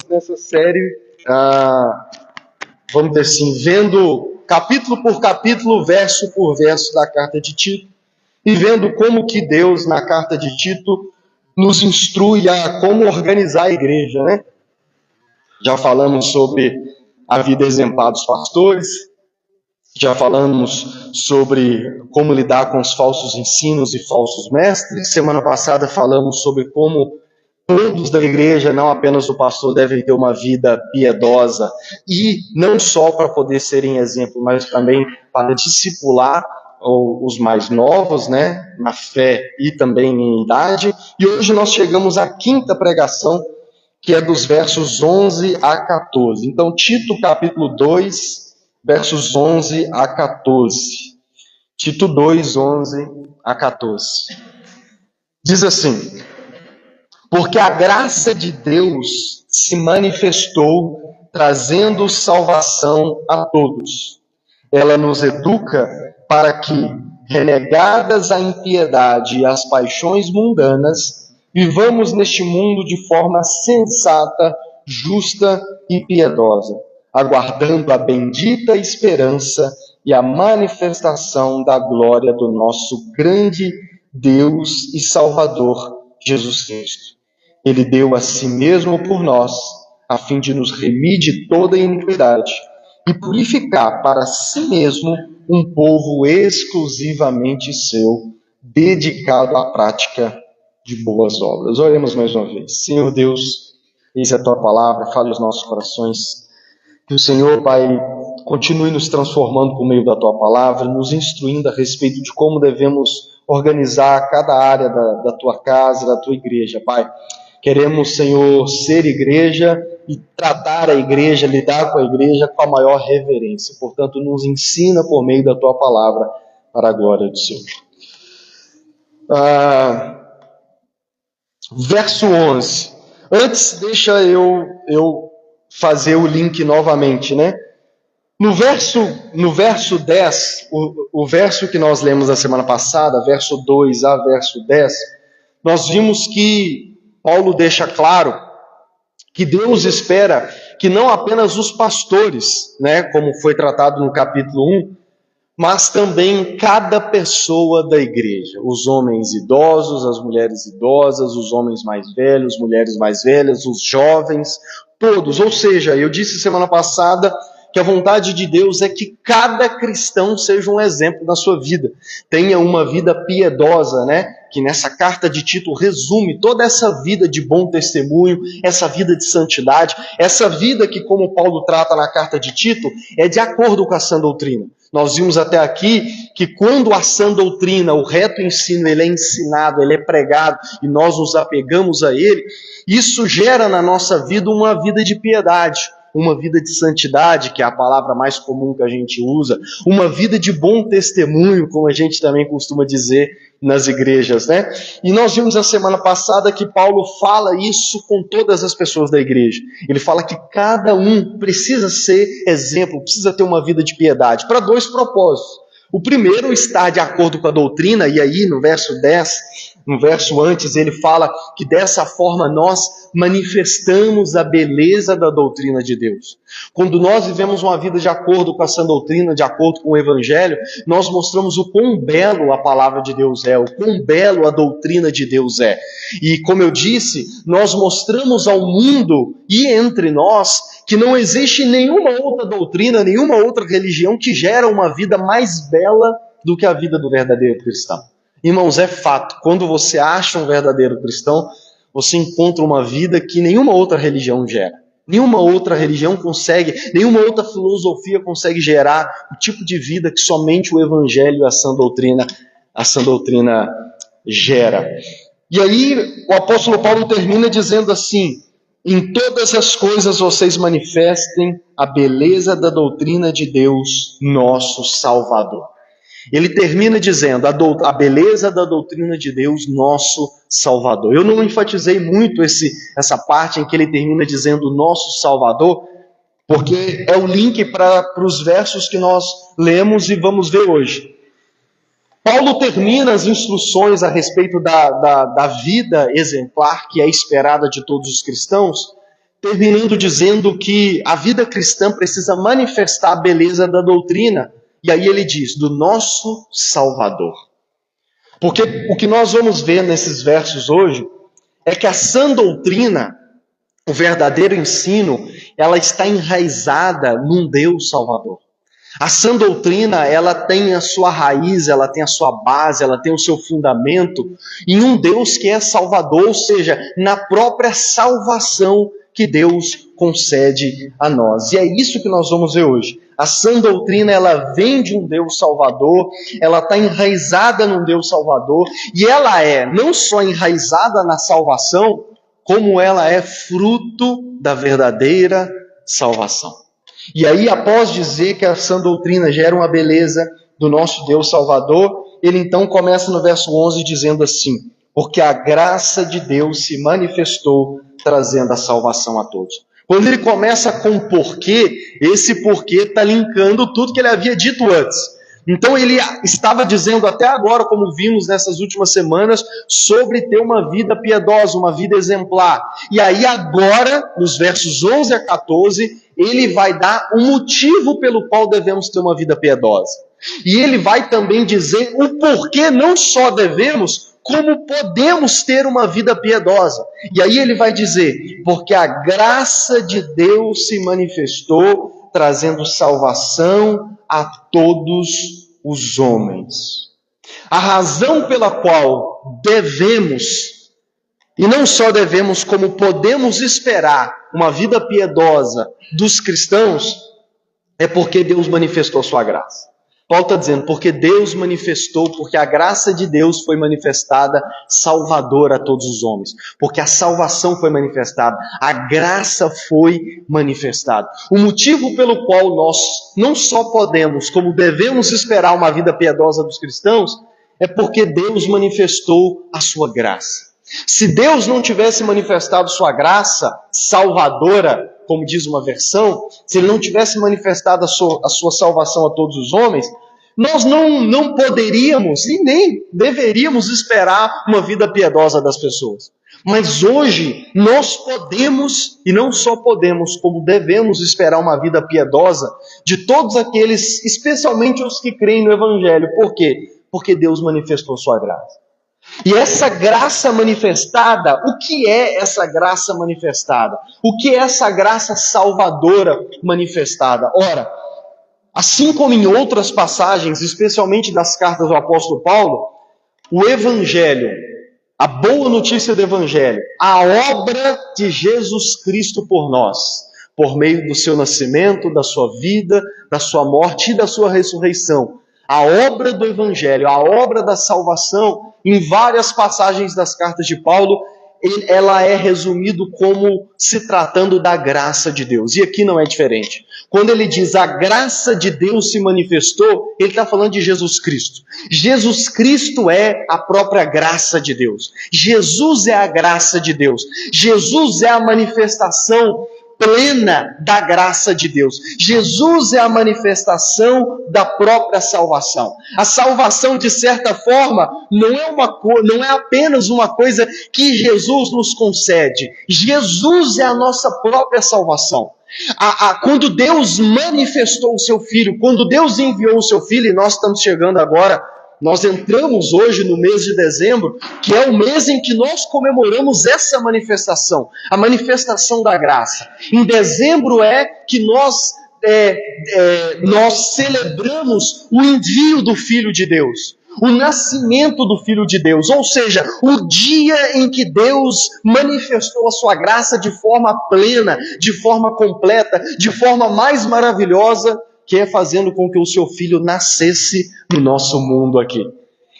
nessa série, vamos dizer assim, vendo capítulo por capítulo, verso por verso da carta de Tito, e vendo como que Deus, na carta de Tito, nos instrui a como organizar a igreja, né? Já falamos sobre a vida exemplar dos pastores, já falamos sobre como lidar com os falsos ensinos e falsos mestres. Semana passada falamos sobre como todos da igreja, não apenas o pastor, devem ter uma vida piedosa, e não só para poder serem exemplo, mas também para discipular os mais novos, né, na fé e também em idade. E hoje nós chegamos à quinta pregação, que é dos versos 11 a 14. Então, Tito capítulo 2, versos 11 a 14. Tito 2, 11 a 14. Diz assim: porque a graça de Deus se manifestou, trazendo salvação a todos. Ela nos educa para que, renegadas a impiedade e as paixões mundanas, vivamos neste mundo de forma sensata, justa e piedosa, aguardando a bendita esperança e a manifestação da glória do nosso grande Deus e Salvador, Jesus Cristo. Ele deu a si mesmo por nós, a fim de nos remir de toda iniquidade e purificar para si mesmo um povo exclusivamente seu, dedicado à prática de boas obras. Oremos mais uma vez. Senhor Deus, eis a Tua palavra, fale aos nossos corações. Que o Senhor, Pai, continue nos transformando por meio da Tua palavra, nos instruindo a respeito de como devemos organizar cada área da Tua casa, da Tua igreja, Pai. Queremos, Senhor, ser igreja e tratar a igreja, lidar com a igreja com a maior reverência. Portanto, nos ensina por meio da Tua palavra, para a glória do Senhor. Verso 11. Antes, deixa eu fazer o link novamente, né? No verso 10, o verso que nós lemos na semana passada, verso 2 a verso 10, nós vimos que Paulo deixa claro que Deus espera que não apenas os pastores, né, como foi tratado no capítulo 1, mas também cada pessoa da igreja, os homens idosos, as mulheres idosas, os homens mais velhos, mulheres mais velhas, os jovens, todos. Ou seja, eu disse semana passada que a vontade de Deus é que cada cristão seja um exemplo na sua vida, tenha uma vida piedosa, né? Que nessa carta de Tito resume toda essa vida de bom testemunho, essa vida de santidade, essa vida que, como Paulo trata na carta de Tito, é de acordo com a sã doutrina. Nós vimos até aqui que quando a sã doutrina, o reto ensino, ele é ensinado, ele é pregado e nós nos apegamos a ele, isso gera na nossa vida uma vida de piedade, uma vida de santidade, que é a palavra mais comum que a gente usa, uma vida de bom testemunho, como a gente também costuma dizer nas igrejas, né? E nós vimos na semana passada que Paulo fala isso com todas as pessoas da igreja. Ele fala que cada um precisa ser exemplo, precisa ter uma vida de piedade, para dois propósitos. O primeiro, estar de acordo com a doutrina, e aí no verso 10, no verso antes, ele fala que dessa forma nós manifestamos a beleza da doutrina de Deus. Quando nós vivemos uma vida de acordo com a sã doutrina, de acordo com o Evangelho, nós mostramos o quão belo a palavra de Deus é, o quão belo a doutrina de Deus é. E como eu disse, nós mostramos ao mundo e entre nós que não existe nenhuma outra doutrina, nenhuma outra religião que gera uma vida mais bela do que a vida do verdadeiro cristão. Irmãos, é fato, quando você acha um verdadeiro cristão, você encontra uma vida que nenhuma outra religião gera. Nenhuma outra religião consegue, nenhuma outra filosofia consegue gerar o tipo de vida que somente o Evangelho e a sã doutrina gera. E aí o apóstolo Paulo termina dizendo assim: em todas as coisas vocês manifestem a beleza da doutrina de Deus, nosso Salvador. Ele termina dizendo a beleza da doutrina de Deus, nosso Salvador. Eu não enfatizei muito essa parte em que ele termina dizendo nosso Salvador, porque é o link para os versos que nós lemos e vamos ver hoje. Paulo termina as instruções a respeito da vida exemplar que é esperada de todos os cristãos, terminando dizendo que a vida cristã precisa manifestar a beleza da doutrina. E aí ele diz, do nosso Salvador. Porque o que nós vamos ver nesses versos hoje é que a sã doutrina, o verdadeiro ensino, ela está enraizada num Deus Salvador. A sã doutrina, ela tem a sua raiz, ela tem a sua base, ela tem o seu fundamento em um Deus que é Salvador, ou seja, na própria salvação que Deus concede a nós. E é isso que nós vamos ver hoje. A sã doutrina, ela vem de um Deus Salvador, ela está enraizada num Deus Salvador, e ela é não só enraizada na salvação, como ela é fruto da verdadeira salvação. E aí, após dizer que a sã doutrina gera uma beleza do nosso Deus Salvador, ele então começa no verso 11 dizendo assim, porque a graça de Deus se manifestou trazendo a salvação a todos. Quando ele começa com porquê, esse porquê está linkando tudo que ele havia dito antes. Então ele estava dizendo até agora, como vimos nessas últimas semanas, sobre ter uma vida piedosa, uma vida exemplar. E aí agora, nos versos 11 a 14, ele vai dar um motivo pelo qual devemos ter uma vida piedosa. E ele vai também dizer o porquê não só devemos, como podemos ter uma vida piedosa. E aí ele vai dizer, porque a graça de Deus se manifestou, trazendo salvação a todos os homens. A razão pela qual devemos, e não só devemos, como podemos esperar uma vida piedosa dos cristãos, é porque Deus manifestou a sua graça. Paulo está dizendo, porque Deus manifestou, porque a graça de Deus foi manifestada, salvadora a todos os homens. Porque a salvação foi manifestada, a graça foi manifestada. O motivo pelo qual nós não só podemos, como devemos esperar uma vida piedosa dos cristãos, é porque Deus manifestou a sua graça. Se Deus não tivesse manifestado sua graça salvadora, como diz uma versão, se ele não tivesse manifestado a sua salvação a todos os homens, nós não poderíamos e nem deveríamos esperar uma vida piedosa das pessoas. Mas hoje nós podemos, e não só podemos, como devemos esperar uma vida piedosa de todos aqueles, especialmente os que creem no Evangelho. Por quê? Porque Deus manifestou sua graça. E essa graça manifestada, o que é essa graça manifestada? O que é essa graça salvadora manifestada? Ora, assim como em outras passagens, especialmente das cartas do apóstolo Paulo, o Evangelho, a boa notícia do Evangelho, a obra de Jesus Cristo por nós, por meio do seu nascimento, da sua vida, da sua morte e da sua ressurreição, a obra do Evangelho, a obra da salvação, em várias passagens das cartas de Paulo, ela é resumido como se tratando da graça de Deus. E aqui não é diferente. Quando ele diz a graça de Deus se manifestou, ele está falando de Jesus Cristo. Jesus Cristo é a própria graça de Deus. Jesus é a graça de Deus. Jesus é a manifestação plena da graça de Deus. Jesus é a manifestação da própria salvação. A salvação, de certa forma, não é apenas uma coisa que Jesus nos concede. Jesus é a nossa própria salvação. Quando Deus manifestou o seu Filho, quando Deus enviou o seu Filho, e nós estamos chegando agora, nós entramos hoje no mês de dezembro, que é o mês em que nós comemoramos essa manifestação, a manifestação da graça. Em dezembro é que nós celebramos o envio do Filho de Deus, o nascimento do Filho de Deus, ou seja, o dia em que Deus manifestou a sua graça de forma plena, de forma completa, de forma mais maravilhosa, que é fazendo com que o seu Filho nascesse no nosso mundo aqui.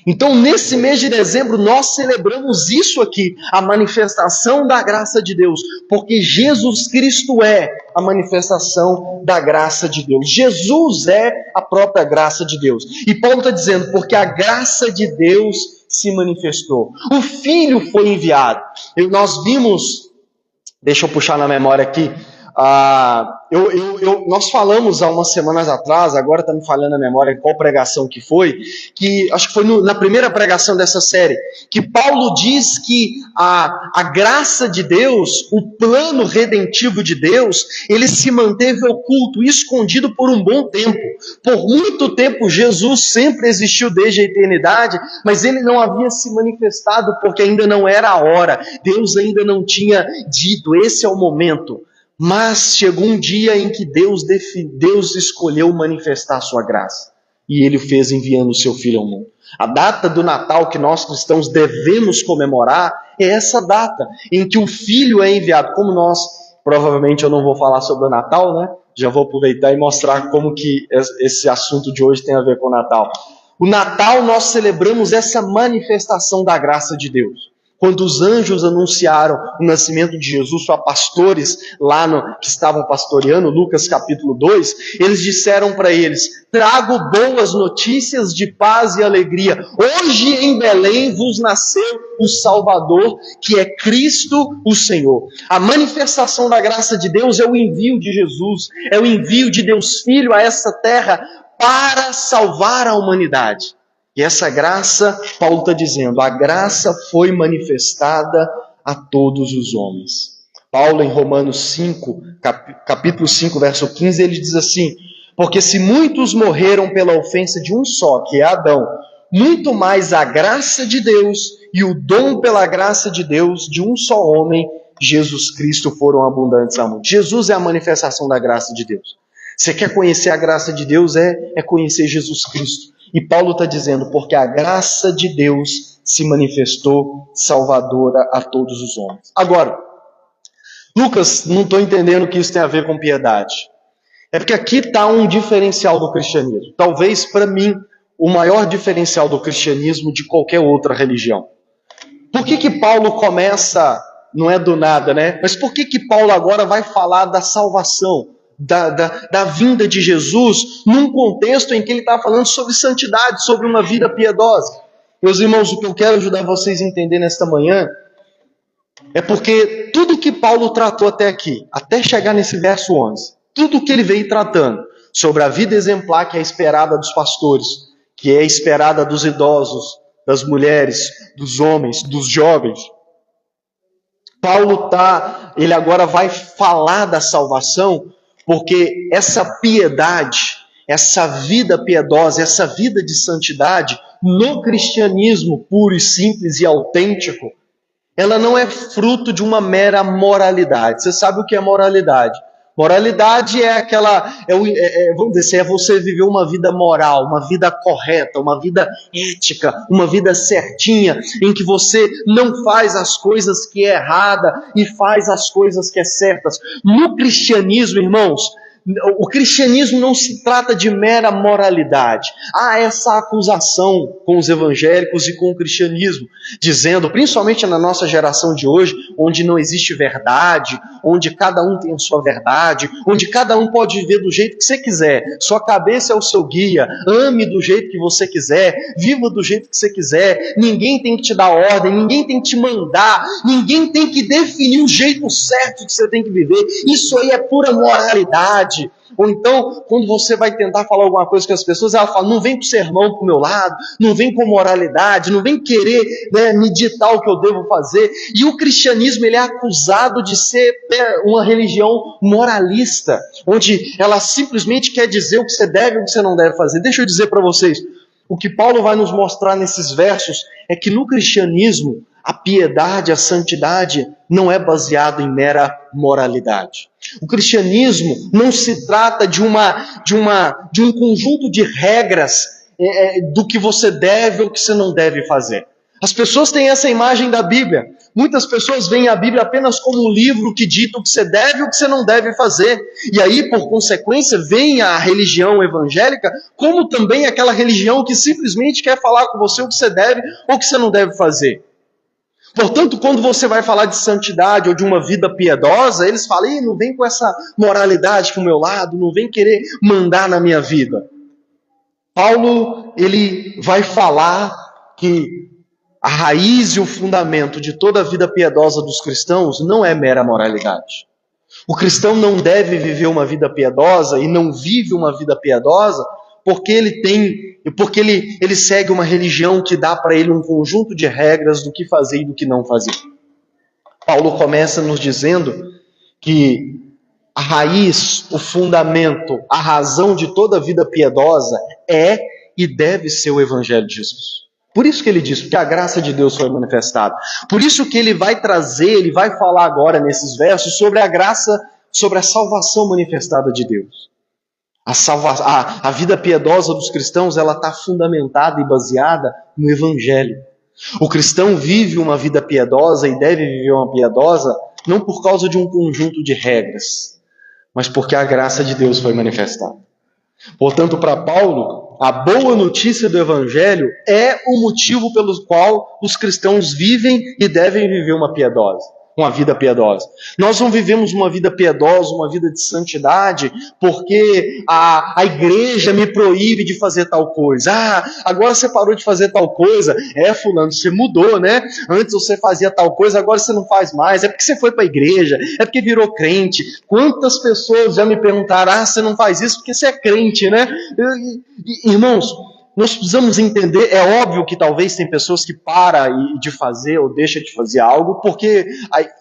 Então, nesse mês de dezembro, nós celebramos isso aqui, a manifestação da graça de Deus, porque Jesus Cristo é a manifestação da graça de Deus. Jesus é a própria graça de Deus. E Paulo está dizendo, porque a graça de Deus se manifestou. O Filho foi enviado. Nós vimos, deixa eu puxar na memória aqui, nós falamos há umas semanas atrás, agora está me falhando a memória qual pregação que foi, que acho que foi na primeira pregação dessa série, que Paulo diz que a graça de Deus, o plano redentivo de Deus, ele se manteve oculto, escondido por um bom tempo. Por muito tempo Jesus sempre existiu desde a eternidade, mas ele não havia se manifestado porque ainda não era a hora, Deus ainda não tinha dito, esse é o momento. Mas chegou um dia em que Deus escolheu manifestar a sua graça. E ele o fez enviando o seu Filho ao mundo. A data do Natal que nós cristãos devemos comemorar é essa data em que o Filho é enviado. Como nós, provavelmente eu não vou falar sobre o Natal, né? Já vou aproveitar e mostrar como que esse assunto de hoje tem a ver com o Natal. O Natal nós celebramos essa manifestação da graça de Deus. Quando os anjos anunciaram o nascimento de Jesus para pastores lá que estavam pastoreando, Lucas capítulo 2, eles disseram para eles: trago boas notícias de paz e alegria. Hoje em Belém vos nasceu o Salvador, que é Cristo o Senhor. A manifestação da graça de Deus é o envio de Jesus, é o envio de Deus Filho a essa terra para salvar a humanidade. E essa graça, Paulo está dizendo, a graça foi manifestada a todos os homens. Paulo, em Romanos 5, capítulo 5, verso 15, ele diz assim: porque se muitos morreram pela ofensa de um só, que é Adão, muito mais a graça de Deus e o dom pela graça de Deus de um só homem, Jesus Cristo, foram abundantes a muitos. Jesus é a manifestação da graça de Deus. Você quer conhecer a graça de Deus? É conhecer Jesus Cristo. E Paulo está dizendo, porque a graça de Deus se manifestou salvadora a todos os homens. Agora, Lucas, não estou entendendo o que isso tem a ver com piedade. É porque aqui está um diferencial do cristianismo. Talvez, para mim, o maior diferencial do cristianismo de qualquer outra religião. Por que Paulo começa, não é do nada, né? Mas por que Paulo agora vai falar da salvação? Da vinda de Jesus, num contexto em que ele está falando sobre santidade, sobre uma vida piedosa. Meus irmãos, o que eu quero ajudar vocês a entender nesta manhã é porque tudo que Paulo tratou até aqui, até chegar nesse verso 11, tudo que ele veio tratando sobre a vida exemplar que é esperada dos pastores, que é esperada dos idosos, das mulheres, dos homens, dos jovens, Paulo ele agora vai falar da salvação, porque essa piedade, essa vida piedosa, essa vida de santidade, no cristianismo puro e simples e autêntico, ela não é fruto de uma mera moralidade. Você sabe o que é moralidade? Moralidade é vamos dizer, é você viver uma vida moral, uma vida correta, uma vida ética, uma vida certinha, em que você não faz as coisas que é errada e faz as coisas que é certas. No cristianismo, irmãos, o cristianismo não se trata de mera moralidade. Há essa acusação com os evangélicos e com o cristianismo, dizendo, principalmente na nossa geração de hoje, onde não existe verdade, onde cada um tem a sua verdade, onde cada um pode viver do jeito que você quiser, sua cabeça é o seu guia, ame do jeito que você quiser, viva do jeito que você quiser, ninguém tem que te dar ordem, ninguém tem que te mandar, ninguém tem que definir o jeito certo que você tem que viver. Isso aí é pura moralidade. Ou então, quando você vai tentar falar alguma coisa com as pessoas, ela fala, não vem com sermão pro meu lado, não vem com moralidade, não vem querer, me ditar o que eu devo fazer. E o cristianismo, ele é acusado de ser uma religião moralista, onde ela simplesmente quer dizer o que você deve e o que você não deve fazer. Deixa eu dizer para vocês, o que Paulo vai nos mostrar nesses versos é que no cristianismo, a piedade, a santidade não é baseado em mera moralidade. O cristianismo não se trata de um conjunto de regras do que você deve ou que você não deve fazer. As pessoas têm essa imagem da Bíblia. Muitas pessoas veem a Bíblia apenas como um livro que dita o que você deve e o que você não deve fazer. E aí, por consequência, vem a religião evangélica como também aquela religião que simplesmente quer falar com você o que você deve ou o que você não deve fazer. Portanto, quando você vai falar de santidade ou de uma vida piedosa, eles falam, não vem com essa moralidade pro meu lado, não vem querer mandar na minha vida. Paulo, ele vai falar que a raiz e o fundamento de toda a vida piedosa dos cristãos não é mera moralidade. O cristão não deve viver uma vida piedosa e não vive uma vida piedosa porque ele segue uma religião que dá para ele um conjunto de regras do que fazer e do que não fazer. Paulo começa nos dizendo que a raiz, o fundamento, a razão de toda vida piedosa é e deve ser o Evangelho de Jesus. Por isso que ele diz, porque a graça de Deus foi manifestada. Por isso que ele vai trazer, ele vai falar agora nesses versos sobre a graça, sobre a salvação manifestada de Deus. A vida piedosa dos cristãos, ela está fundamentada e baseada no Evangelho. O cristão vive uma vida piedosa e deve viver uma piedosa não por causa de um conjunto de regras, mas porque a graça de Deus foi manifestada. Portanto, para Paulo, a boa notícia do Evangelho é o motivo pelo qual os cristãos vivem e devem viver uma vida piedosa. Nós não vivemos uma vida piedosa, uma vida de santidade, porque a igreja me proíbe de fazer tal coisa. Agora você parou de fazer tal coisa. Fulano, você mudou, né? Antes você fazia tal coisa, agora você não faz mais. É porque você foi para a igreja, é porque virou crente. Quantas pessoas já me perguntaram, você não faz isso porque você é crente, né? Irmãos, nós precisamos entender, é óbvio que talvez tem pessoas que param de fazer ou deixam de fazer algo porque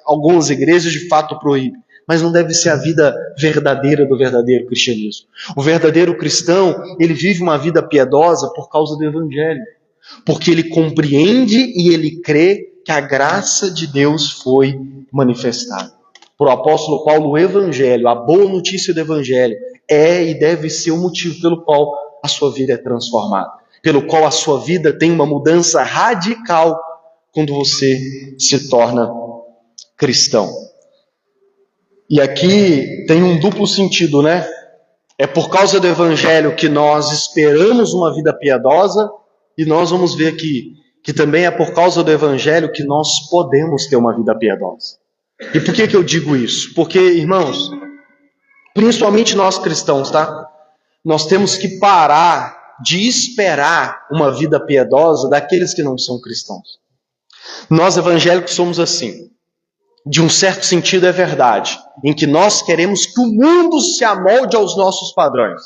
algumas igrejas de fato proíbem, mas não deve ser a vida verdadeira do verdadeiro cristianismo. O verdadeiro cristão, ele vive uma vida piedosa por causa do Evangelho, porque ele compreende e ele crê que a graça de Deus foi manifestada. Para o apóstolo Paulo, o Evangelho, a boa notícia do Evangelho é e deve ser o motivo pelo qual a sua vida é transformada, pelo qual a sua vida tem uma mudança radical quando você se torna cristão. E aqui tem um duplo sentido, né? É por causa do Evangelho que nós esperamos uma vida piedosa, e nós vamos ver aqui que também é por causa do Evangelho que nós podemos ter uma vida piedosa. E por que eu digo isso? Porque, irmãos, principalmente nós cristãos, tá? Nós temos que parar de esperar uma vida piedosa daqueles que não são cristãos. Nós evangélicos somos assim. De um certo sentido é verdade, em que nós queremos que o mundo se amolde aos nossos padrões.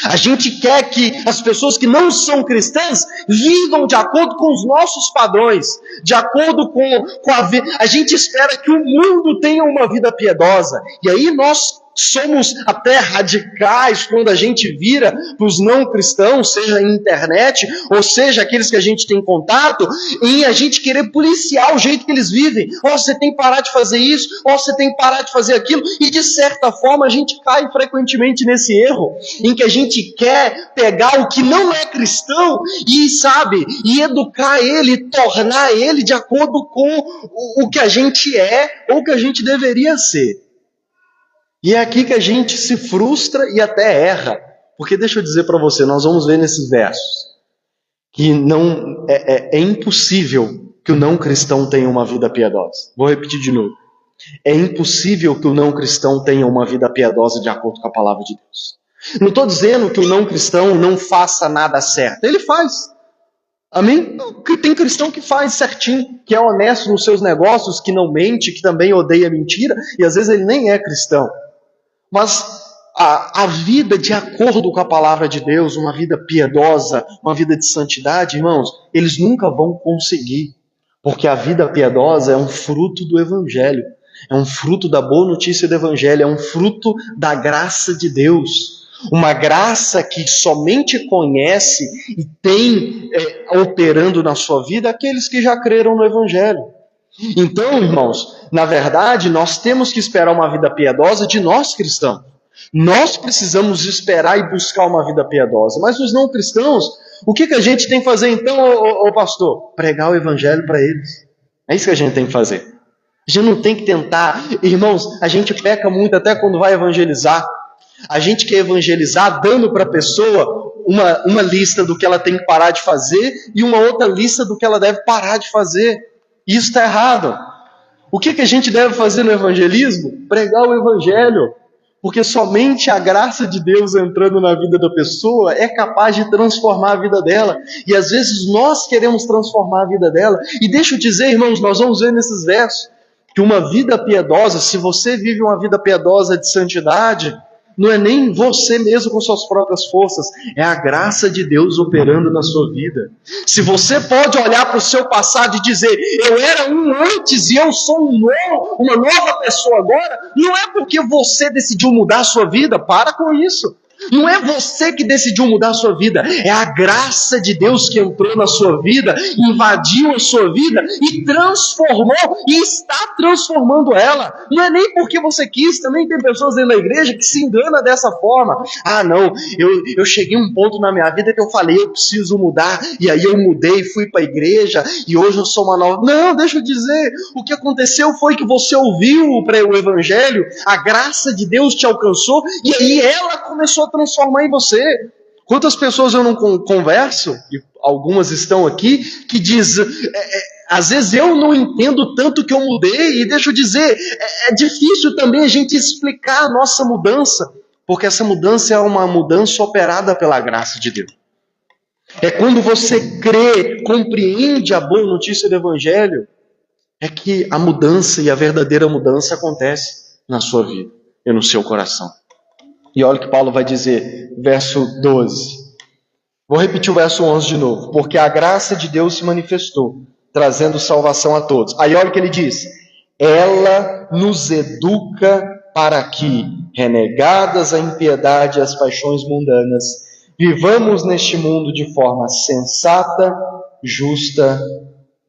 A gente quer que as pessoas que não são cristãs vivam de acordo com os nossos padrões, de acordo com a vida. A gente espera que o mundo tenha uma vida piedosa. E aí nós somos até radicais quando a gente vira para os não cristãos, seja em internet, ou seja aqueles que a gente tem contato, em a gente querer policiar o jeito que eles vivem. Você tem que parar de fazer isso, você tem que parar de fazer aquilo, e de certa forma a gente cai frequentemente nesse erro, em que a gente quer pegar o que não é cristão e educar ele, tornar ele de acordo com o que a gente é, ou que a gente deveria ser. E é aqui que a gente se frustra e até erra. Porque deixa eu dizer para você, nós vamos ver nesses versos, que não é impossível que o não cristão tenha uma vida piedosa. Vou repetir de novo. É impossível que o não cristão tenha uma vida piedosa de acordo com a palavra de Deus. Não estou dizendo que o não cristão não faça nada certo. Ele faz. Amém? Tem cristão que faz certinho, que é honesto nos seus negócios, que não mente, que também odeia mentira, e às vezes ele nem é cristão. Mas a vida de acordo com a palavra de Deus, uma vida piedosa, uma vida de santidade, irmãos, eles nunca vão conseguir. Porque a vida piedosa é um fruto do Evangelho. É um fruto da boa notícia do Evangelho. É um fruto da graça de Deus. Uma graça que somente conhece e tem operando na sua vida aqueles que já creram no Evangelho. Então, irmãos, na verdade, nós temos que esperar uma vida piedosa de nós cristãos. Nós precisamos esperar e buscar uma vida piedosa. Mas os não cristãos, o que a gente tem que fazer então, ô pastor? Pregar o Evangelho para eles. É isso que a gente tem que fazer. A gente não tem que tentar. Irmãos, a gente peca muito até quando vai evangelizar. A gente quer evangelizar dando para a pessoa uma lista do que ela tem que parar de fazer e uma outra lista do que ela deve parar de fazer. Isso está errado. O que a gente deve fazer no evangelismo? Pregar o Evangelho. Porque somente a graça de Deus entrando na vida da pessoa é capaz de transformar a vida dela. E às vezes nós queremos transformar a vida dela. E deixa eu dizer, irmãos, nós vamos ver nesses versos, que uma vida piedosa, se você vive uma vida piedosa de santidade, não é nem você mesmo com suas próprias forças, é a graça de Deus operando na sua vida. Se você pode olhar para o seu passado e dizer, eu era um antes e eu sou uma nova pessoa agora, não é porque você decidiu mudar a sua vida, para com isso. Não é você que decidiu mudar a sua vida, é a graça de Deus que entrou na sua vida, invadiu a sua vida e transformou e está transformando ela. Não é nem porque você quis, também tem pessoas dentro da igreja que se enganam dessa forma. Ah não, eu cheguei a um ponto na minha vida que eu falei, eu preciso mudar, e aí eu mudei, fui para a igreja e hoje eu sou uma nova... Não, deixa eu dizer, o que aconteceu foi que você ouviu o evangelho, a graça de Deus te alcançou e aí ela começou a transformar em você. Quantas pessoas eu não converso, e algumas estão aqui, que dizem, às vezes eu não entendo tanto que eu mudei, e deixa eu dizer, é difícil também a gente explicar a nossa mudança, porque essa mudança é uma mudança operada pela graça de Deus. É quando você crê, compreende a boa notícia do Evangelho, é que a mudança e a verdadeira mudança acontece na sua vida e no seu coração. E olha o que Paulo vai dizer, verso 12. Vou repetir o verso 11 de novo. Porque a graça de Deus se manifestou, trazendo salvação a todos. Aí olha o que ele diz. Ela nos educa para que, renegadas a impiedade e as paixões mundanas, vivamos neste mundo de forma sensata, justa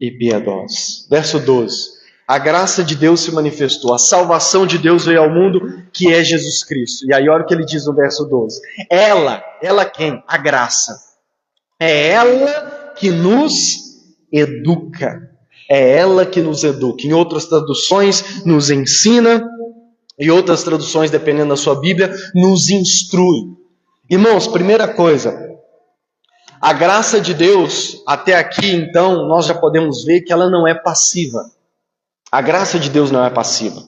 e piedosa. Verso 12. A graça de Deus se manifestou, a salvação de Deus veio ao mundo, que é Jesus Cristo. E aí olha o que ele diz no verso 12. Ela quem? A graça. É ela que nos educa. É ela que nos educa. Em outras traduções, nos ensina. Em outras traduções, dependendo da sua Bíblia, nos instrui. Irmãos, primeira coisa, a graça de Deus, até aqui então, nós já podemos ver que ela não é passiva. A graça de Deus não é passiva.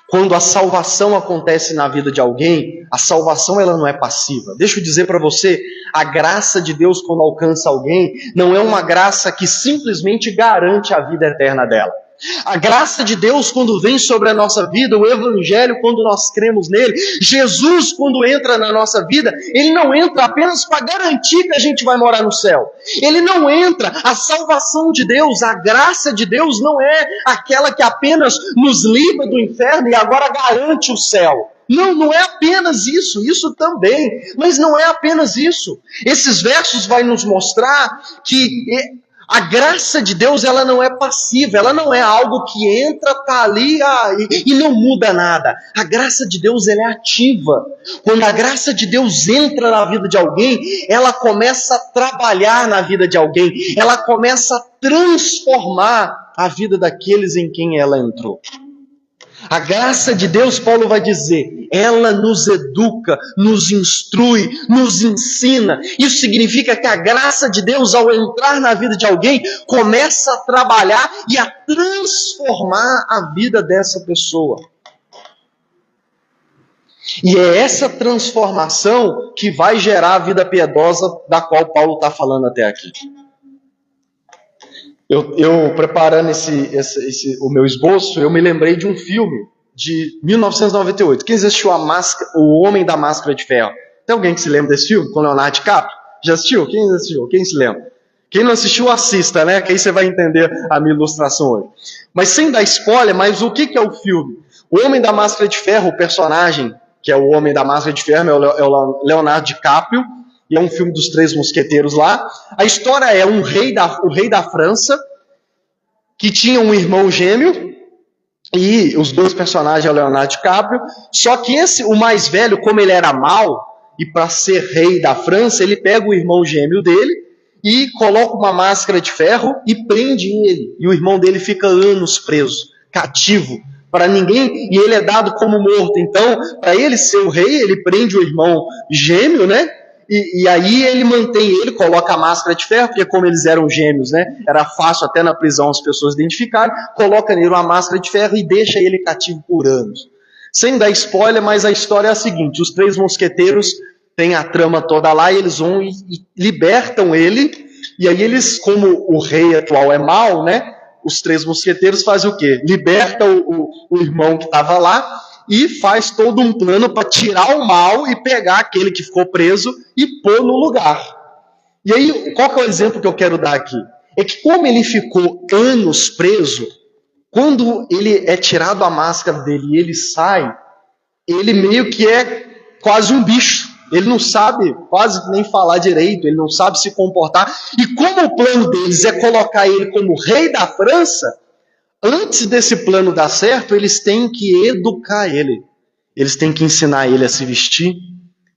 Quando a salvação acontece na vida de alguém, a salvação ela não é passiva. Deixa eu dizer para você, a graça de Deus quando alcança alguém, não é uma graça que simplesmente garante a vida eterna dela. A graça de Deus quando vem sobre a nossa vida, o Evangelho quando nós cremos nele, Jesus quando entra na nossa vida, ele não entra apenas para garantir que a gente vai morar no céu. Ele não entra, a salvação de Deus, a graça de Deus não é aquela que apenas nos livra do inferno e agora garante o céu. Não, não é apenas isso, isso também, mas não é apenas isso. Esses versos vão nos mostrar que a graça de Deus, ela não é passiva, ela não é algo que entra, está ali e não muda nada. A graça de Deus, ela é ativa. Quando a graça de Deus entra na vida de alguém, ela começa a trabalhar na vida de alguém, ela começa a transformar a vida daqueles em quem ela entrou. A graça de Deus, Paulo vai dizer, ela nos educa, nos instrui, nos ensina. Isso significa que a graça de Deus, ao entrar na vida de alguém, começa a trabalhar e a transformar a vida dessa pessoa. E é essa transformação que vai gerar a vida piedosa da qual Paulo está falando até aqui. Eu preparando o meu esboço, eu me lembrei de um filme de 1998. Quem assistiu O Homem da Máscara de Ferro? Tem alguém que se lembra desse filme? Com Leonardo DiCaprio? Já assistiu? Quem assistiu? Quem se lembra? Quem não assistiu, assista, né? Que aí você vai entender a minha ilustração hoje. Mas sem dar spoiler, mas o que é o filme? O Homem da Máscara de Ferro, o personagem que é o Homem da Máscara de Ferro, é o Leonardo DiCaprio, e é um filme dos Três Mosqueteiros lá. A história é o rei da França, que tinha um irmão gêmeo, e os dois personagens é o Leonardo DiCaprio, só que o mais velho, como ele era mau, e para ser rei da França, ele pega o irmão gêmeo dele, e coloca uma máscara de ferro, e prende ele, e o irmão dele fica anos preso, cativo, para ninguém, e ele é dado como morto. Então, para ele ser o rei, ele prende o irmão gêmeo, né? E aí ele mantém ele, coloca a máscara de ferro, porque como eles eram gêmeos, né, era fácil até na prisão as pessoas identificarem, coloca nele uma máscara de ferro e deixa ele cativo por anos. Sem dar spoiler, mas a história é a seguinte, os Três Mosqueteiros têm a trama toda lá, e eles vão e libertam ele, e aí eles, como o rei atual é mau, né, os três mosqueteiros fazem o quê? Liberta o irmão que estava lá e faz todo um plano para tirar o mal e pegar aquele que ficou preso e pôr no lugar. E aí, qual que é o exemplo que eu quero dar aqui? É que como ele ficou anos preso, quando ele é tirado a máscara dele e ele sai, ele meio que é quase um bicho. Ele não sabe quase nem falar direito, ele não sabe se comportar. E como o plano deles é colocar ele como rei da França, antes desse plano dar certo, eles têm que educar ele. Eles têm que ensinar ele a se vestir,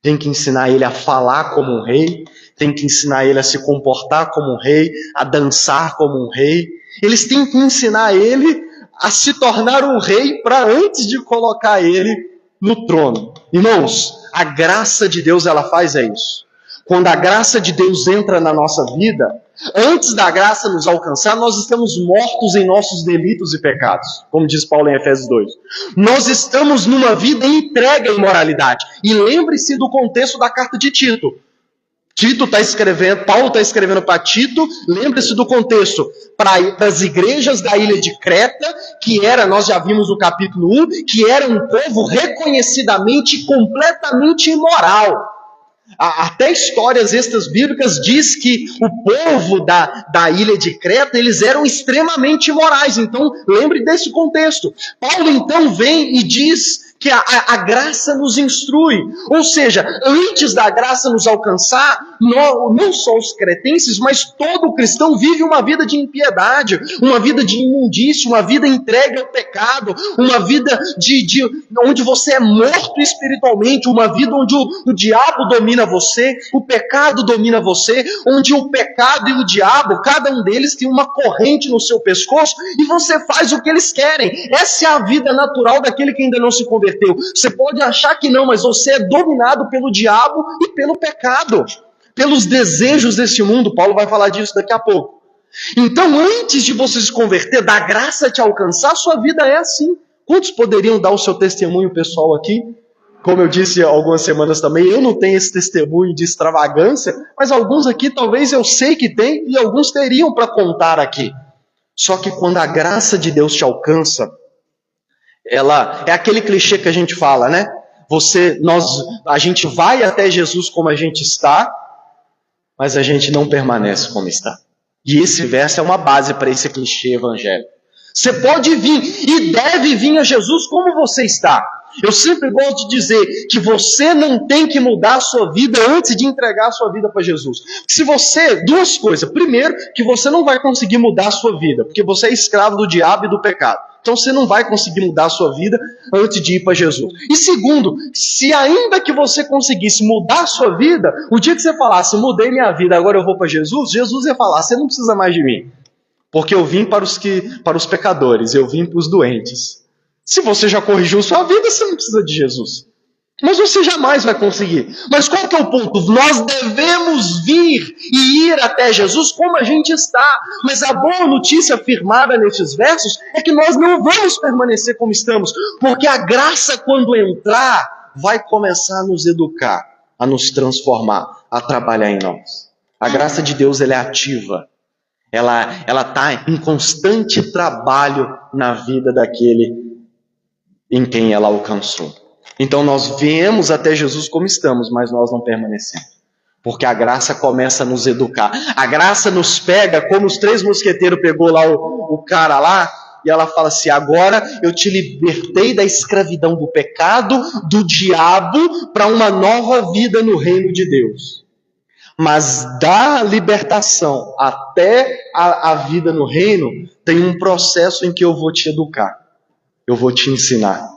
têm que ensinar ele a falar como um rei, têm que ensinar ele a se comportar como um rei, a dançar como um rei. Eles têm que ensinar ele a se tornar um rei para antes de colocar ele no trono. Irmãos, a graça de Deus, ela faz isso. Quando a graça de Deus entra na nossa vida, antes da graça nos alcançar, nós estamos mortos em nossos delitos e pecados, como diz Paulo em Efésios 2. Nós estamos numa vida entregue à imoralidade. E lembre-se do contexto da carta de Tito. Paulo está escrevendo para Tito, lembre-se do contexto, para as igrejas da ilha de Creta, que era, nós já vimos no capítulo 1, que era um povo reconhecidamente completamente imoral. Até histórias extras bíblicas diz que o povo da ilha de Creta, eles eram extremamente imorais. Então, lembre desse contexto. Paulo então vem e diz que a graça nos instrui. Ou seja, antes da graça nos alcançar, não só os cretenses, mas todo cristão vive uma vida de impiedade, uma vida de imundície, uma vida entregue ao pecado, uma vida onde você é morto espiritualmente, uma vida onde o diabo domina você, o pecado domina você, onde o pecado e o diabo, cada um deles tem uma corrente no seu pescoço e você faz o que eles querem. Essa é a vida natural daquele que ainda não se converteu. Você pode achar que não, mas você é dominado pelo diabo e pelo pecado, pelos desejos desse mundo. Paulo vai falar disso daqui a pouco. Então, antes de você se converter, da graça te alcançar, sua vida é assim. Quantos poderiam dar o seu testemunho pessoal aqui? Como eu disse há algumas semanas também, eu não tenho esse testemunho de extravagância, mas alguns aqui talvez eu sei que tem e alguns teriam para contar aqui. Só que quando a graça de Deus te alcança, ela é aquele clichê que a gente fala, né? A gente vai até Jesus como a gente está, mas a gente não permanece como está. E esse verso é uma base para esse clichê evangélico. Você pode vir e deve vir a Jesus como você está. Eu sempre gosto de dizer que você não tem que mudar a sua vida antes de entregar a sua vida para Jesus. Duas coisas. Primeiro, que você não vai conseguir mudar a sua vida, porque você é escravo do diabo e do pecado. Então você não vai conseguir mudar a sua vida antes de ir para Jesus. E segundo, se ainda que você conseguisse mudar a sua vida, o dia que você falasse, mudei minha vida, agora eu vou para Jesus, Jesus ia falar, você não precisa mais de mim. Porque eu vim para os pecadores, eu vim para os doentes. Se você já corrigiu sua vida, você não precisa de Jesus. Mas você jamais vai conseguir. Mas qual que é o ponto? Nós devemos vir e ir até Jesus como a gente está. Mas a boa notícia afirmada nesses versos é que nós não vamos permanecer como estamos. Porque a graça, quando entrar, vai começar a nos educar, a nos transformar, a trabalhar em nós. A graça de Deus, ela é ativa. Ela está em constante trabalho na vida daquele em quem ela alcançou. Então nós viemos até Jesus como estamos, mas nós não permanecemos. Porque a graça começa a nos educar. A graça nos pega, como os três mosqueteiros pegou lá o cara lá, e ela fala assim, agora eu te libertei da escravidão do pecado, do diabo, para uma nova vida no reino de Deus. Mas da libertação até a vida no reino, tem um processo em que eu vou te educar. Eu vou te ensinar.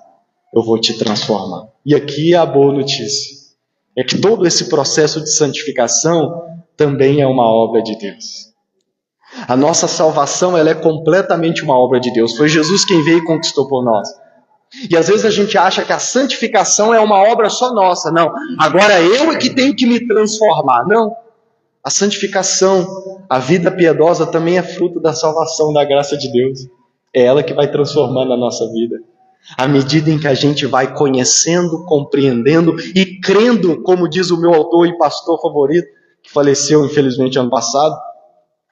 Eu vou te transformar. E aqui é a boa notícia. É que todo esse processo de santificação também é uma obra de Deus. A nossa salvação, ela é completamente uma obra de Deus. Foi Jesus quem veio e conquistou por nós. E às vezes a gente acha que a santificação é uma obra só nossa. Não, agora eu é que tenho que me transformar. Não. A santificação, a vida piedosa também é fruto da salvação, da graça de Deus. É ela que vai transformando a nossa vida. À medida em que a gente vai conhecendo, compreendendo e crendo, como diz o meu autor e pastor favorito, que faleceu infelizmente ano passado,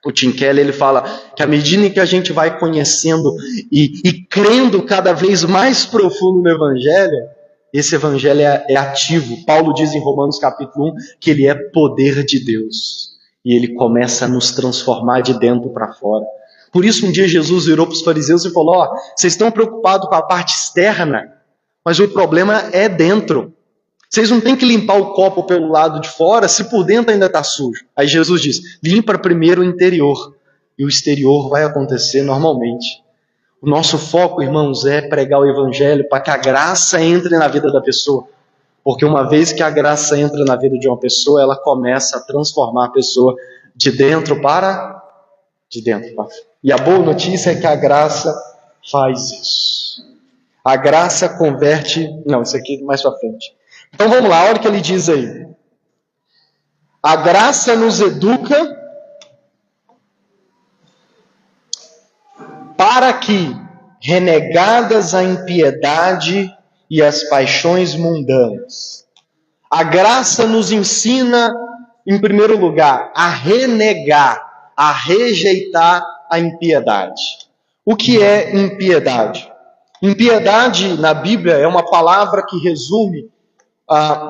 O Tim Keller, ele fala que à medida que a gente vai conhecendo e crendo cada vez mais profundo no Evangelho, esse Evangelho é ativo. Paulo diz em Romanos capítulo 1 que ele é poder de Deus. E ele começa a nos transformar de dentro para fora. Por isso um dia Jesus virou para os fariseus e falou: vocês estão preocupados com a parte externa, mas o problema é dentro. Vocês não têm que limpar o copo pelo lado de fora, se por dentro ainda está sujo. Aí Jesus diz: limpa primeiro o interior, e o exterior vai acontecer normalmente. O nosso foco, irmãos, é pregar o Evangelho para que a graça entre na vida da pessoa. Porque uma vez que a graça entra na vida de uma pessoa, ela começa a transformar a pessoa de dentro para fora. E a boa notícia é que a graça faz isso. A graça converte... Não, isso aqui mais para frente. Então vamos lá, olha o que ele diz aí. A graça nos educa para que, renegadas a impiedade e as paixões mundanas, a graça nos ensina, em primeiro lugar, a renegar, a rejeitar a impiedade. O que é impiedade? Impiedade, na Bíblia, é uma palavra que resume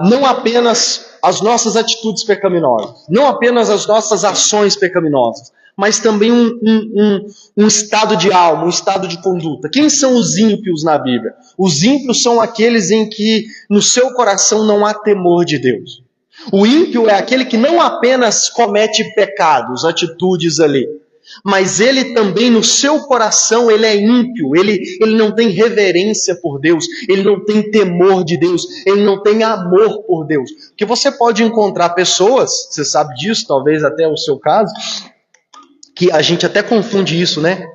não apenas as nossas atitudes pecaminosas, não apenas as nossas ações pecaminosas, mas também um estado de alma, um estado de conduta. Quem são os ímpios na Bíblia? Os ímpios são aqueles em que no seu coração não há temor de Deus. O ímpio é aquele que não apenas comete pecados, atitudes ali, mas ele também no seu coração ele é ímpio, ele não tem reverência por Deus, ele não tem temor de Deus, ele não tem amor por Deus. Porque você pode encontrar pessoas, você sabe disso, talvez até o seu caso, que a gente até confunde isso, né?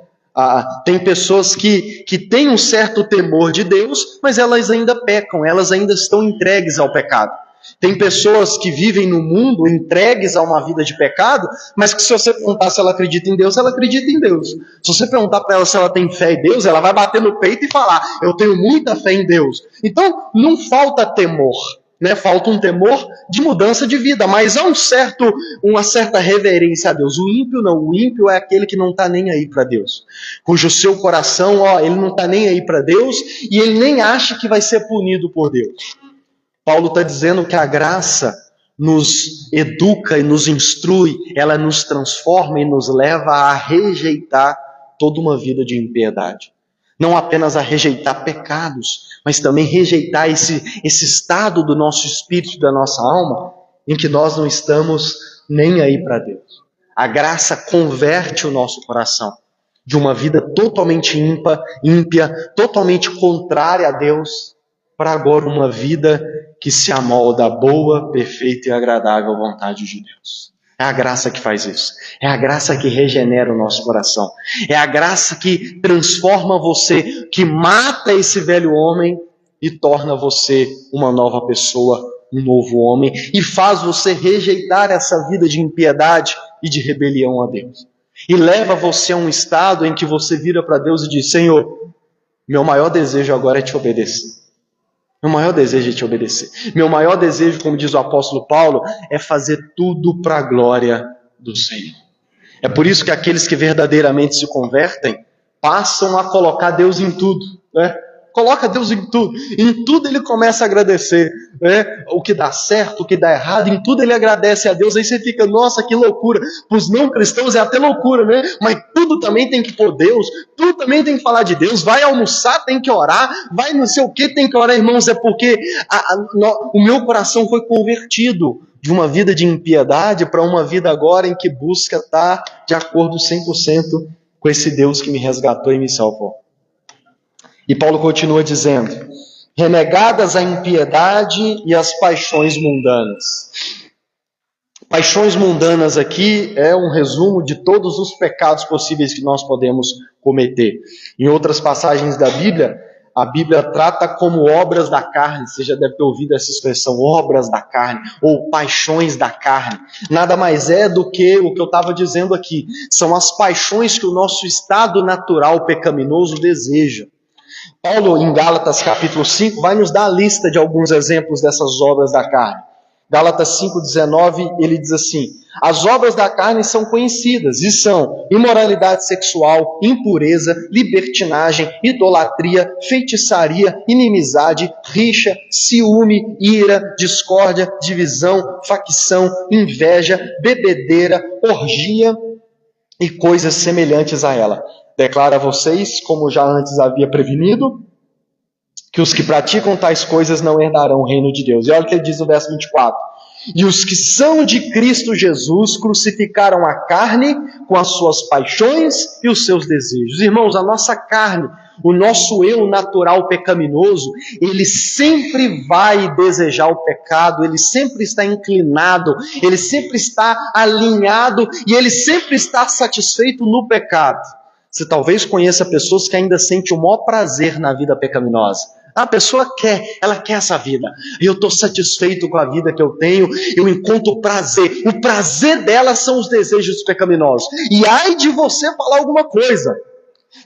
Tem pessoas que têm um certo temor de Deus, mas elas ainda pecam, elas ainda estão entregues ao pecado. Tem pessoas que vivem no mundo entregues a uma vida de pecado, mas que se você perguntar se ela acredita em Deus, ela acredita em Deus. Se você perguntar para ela se ela tem fé em Deus, ela vai bater no peito e falar: eu tenho muita fé em Deus. Então, não falta temor, né? Falta um temor de mudança de vida, mas há uma certa reverência a Deus. O ímpio não, o ímpio é aquele que não está nem aí para Deus, cujo seu coração, ele não está nem aí para Deus e ele nem acha que vai ser punido por Deus. Paulo está dizendo que a graça nos educa e nos instrui, ela nos transforma e nos leva a rejeitar toda uma vida de impiedade. Não apenas a rejeitar pecados, mas também rejeitar esse estado do nosso espírito, da nossa alma, em que nós não estamos nem aí para Deus. A graça converte o nosso coração de uma vida totalmente ímpia, totalmente contrária a Deus, para agora uma vida que se amolda à boa, perfeita e agradável vontade de Deus. É a graça que faz isso. É a graça que regenera o nosso coração. É a graça que transforma você, que mata esse velho homem e torna você uma nova pessoa, um novo homem, e faz você rejeitar essa vida de impiedade e de rebelião a Deus. E leva você a um estado em que você vira para Deus e diz: Senhor, meu maior desejo agora é te obedecer. Meu maior desejo é te obedecer. Meu maior desejo, como diz o apóstolo Paulo, é fazer tudo para a glória do Senhor. É por isso que aqueles que verdadeiramente se convertem passam a colocar Deus em tudo, né? Coloca Deus em tudo. Em tudo ele começa a agradecer, né? O que dá certo, o que dá errado, em tudo ele agradece a Deus. Aí você fica: nossa, que loucura. Para os não cristãos é até loucura, né? Mas tudo também tem que pôr Deus, tudo também tem que falar de Deus. Vai almoçar, tem que orar, vai não sei o que, tem que orar. Irmãos, é porque o meu coração foi convertido de uma vida de impiedade para uma vida agora em que busca estar de acordo 100% com esse Deus que me resgatou e me salvou. E Paulo continua dizendo: renegadas a impiedade e as paixões mundanas. Paixões mundanas aqui é um resumo de todos os pecados possíveis que nós podemos cometer. Em outras passagens da Bíblia, a Bíblia trata como obras da carne. Você já deve ter ouvido essa expressão, obras da carne, ou paixões da carne. Nada mais é do que o que eu estava dizendo aqui. São as paixões que o nosso estado natural pecaminoso deseja. Paulo, em Gálatas capítulo 5, vai nos dar a lista de alguns exemplos dessas obras da carne. Gálatas 5,19, ele diz assim: As obras da carne são conhecidas e são imoralidade sexual, impureza, libertinagem, idolatria, feitiçaria, inimizade, rixa, ciúme, ira, discórdia, divisão, facção, inveja, bebedeira, orgia e coisas semelhantes a ela. Declaro a vocês, como já antes havia prevenido, que os que praticam tais coisas não herdarão o reino de Deus. E olha o que ele diz no verso 24. E os que são de Cristo Jesus crucificaram a carne com as suas paixões e os seus desejos. Irmãos, a nossa carne, o nosso eu natural pecaminoso, ele sempre vai desejar o pecado, ele sempre está inclinado, ele sempre está alinhado e ele sempre está satisfeito no pecado. Você talvez conheça pessoas que ainda sentem o maior prazer na vida pecaminosa. A pessoa ela quer essa vida. Eu estou satisfeito com a vida que eu tenho, eu encontro prazer. O prazer dela são os desejos pecaminosos. E ai de você falar alguma coisa.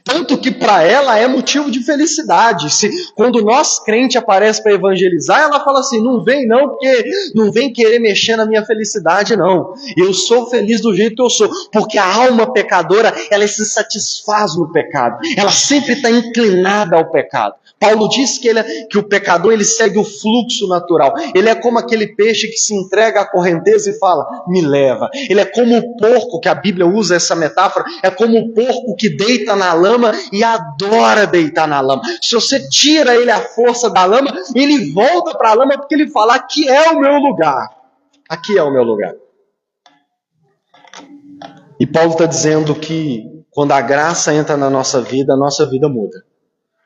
Tanto que para ela é motivo de felicidade. Quando nós crente aparece para evangelizar, ela fala assim, não vem não, porque não vem querer mexer na minha felicidade não. Eu sou feliz do jeito que eu sou, porque a alma pecadora, ela se satisfaz no pecado. Ela sempre está inclinada ao pecado. Paulo diz que o pecador ele segue o fluxo natural. Ele é como aquele peixe que se entrega à correnteza e fala, me leva. Ele é como o porco, que a Bíblia usa essa metáfora, é como o porco que deita na lama e adora deitar na lama. Se você tira ele à força da lama, ele volta para a lama porque ele fala, aqui é o meu lugar. Aqui é o meu lugar. E Paulo está dizendo que quando a graça entra na nossa vida, a nossa vida muda.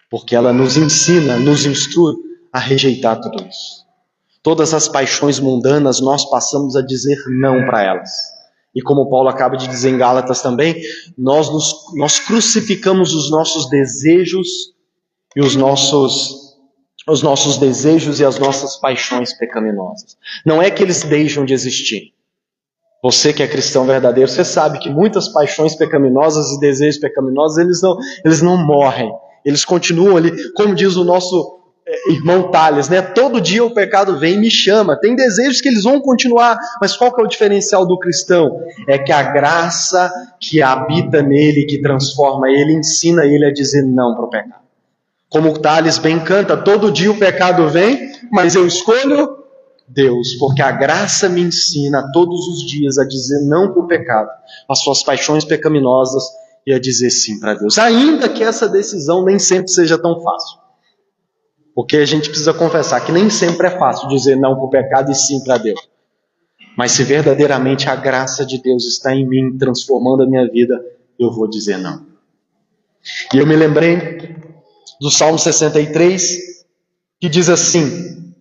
Porque ela nos ensina, nos instrui a rejeitar tudo isso. Todas as paixões mundanas, nós passamos a dizer não para elas. E como Paulo acaba de dizer em Gálatas também, nós crucificamos os nossos desejos e os nossos desejos e as nossas paixões pecaminosas. Não é que eles deixam de existir. Você que é cristão verdadeiro, você sabe que muitas paixões pecaminosas e desejos pecaminosos, eles não morrem. Eles continuam ali, como diz o nosso irmão Tales, né? Todo dia o pecado vem e me chama. Tem desejos que eles vão continuar, mas qual que é o diferencial do cristão? É que a graça que habita nele, que transforma ele, ensina ele a dizer não para o pecado. Como o Tales bem canta, todo dia o pecado vem, mas eu escolho Deus, porque a graça me ensina todos os dias a dizer não para o pecado, às suas paixões pecaminosas, e a dizer sim para Deus. Ainda que essa decisão nem sempre seja tão fácil. Porque a gente precisa confessar que nem sempre é fácil dizer não para o pecado e sim para Deus. Mas se verdadeiramente a graça de Deus está em mim, transformando a minha vida, eu vou dizer não. E eu me lembrei do Salmo 63, que diz assim,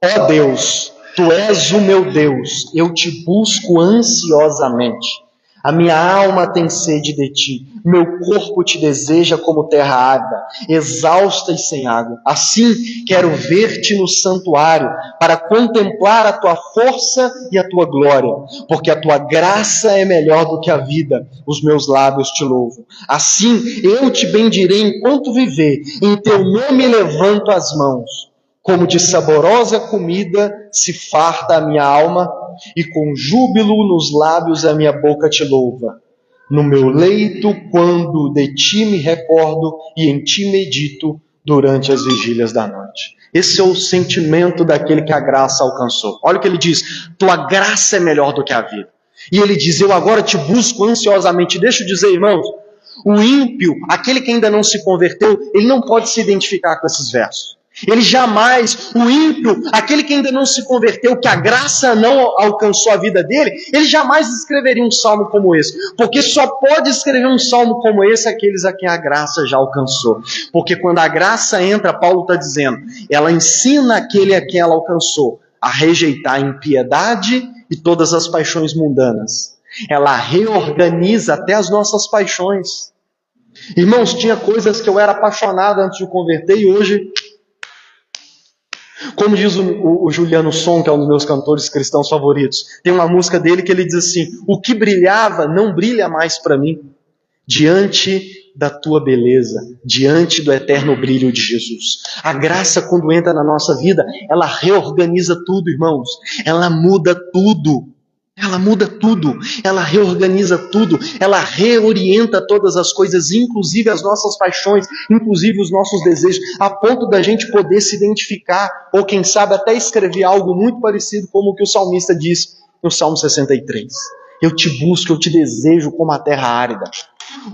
ó Deus, Tu és o meu Deus, eu te busco ansiosamente. A minha alma tem sede de ti, meu corpo te deseja como terra árida, exausta e sem água. Assim quero ver-te no santuário, para contemplar a tua força e a tua glória, porque a tua graça é melhor do que a vida, os meus lábios te louvam. Assim eu te bendirei enquanto viver, em teu nome levanto as mãos. Como de saborosa comida se farta a minha alma, e com júbilo nos lábios a minha boca te louva. No meu leito, quando de ti me recordo, e em ti medito durante as vigílias da noite. Esse é o sentimento daquele que a graça alcançou. Olha o que ele diz, tua graça é melhor do que a vida. E ele diz, eu agora te busco ansiosamente. Deixa eu dizer, irmãos, o ímpio, aquele que ainda não se converteu, ele não pode se identificar com esses versos. Ele jamais, o ímpio, aquele que ainda não se converteu, que a graça não alcançou a vida dele, ele jamais escreveria um salmo como esse. Porque só pode escrever um salmo como esse aqueles a quem a graça já alcançou. Porque quando a graça entra, Paulo está dizendo, ela ensina aquele a quem ela alcançou a rejeitar a impiedade e todas as paixões mundanas. Ela reorganiza até as nossas paixões. Irmãos, tinha coisas que eu era apaixonado antes de converter e hoje... Como diz o Juliano Som, que é um dos meus cantores cristãos favoritos, tem uma música dele que ele diz assim, o que brilhava não brilha mais para mim, diante da tua beleza, diante do eterno brilho de Jesus. A graça, quando entra na nossa vida, ela reorganiza tudo, irmãos, ela muda tudo. Ela muda tudo, ela reorganiza tudo, ela reorienta todas as coisas, inclusive as nossas paixões, inclusive os nossos desejos, a ponto da gente poder se identificar, ou quem sabe até escrever algo muito parecido como o que o salmista diz no Salmo 63. Eu te busco, eu te desejo como a terra árida.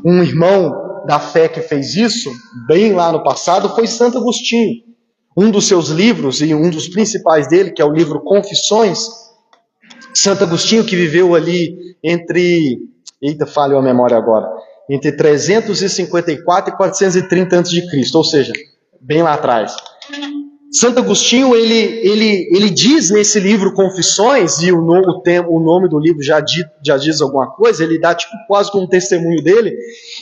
Um irmão da fé que fez isso, bem lá no passado, foi Santo Agostinho. Um dos seus livros, e um dos principais dele, que é o livro Confissões, Santo Agostinho, que viveu ali falhou a memória agora, entre 354 e 430 a.C., ou seja, bem lá atrás. Santo Agostinho, ele diz nesse livro Confissões, e o nome do livro já diz alguma coisa, ele dá tipo quase como um testemunho dele,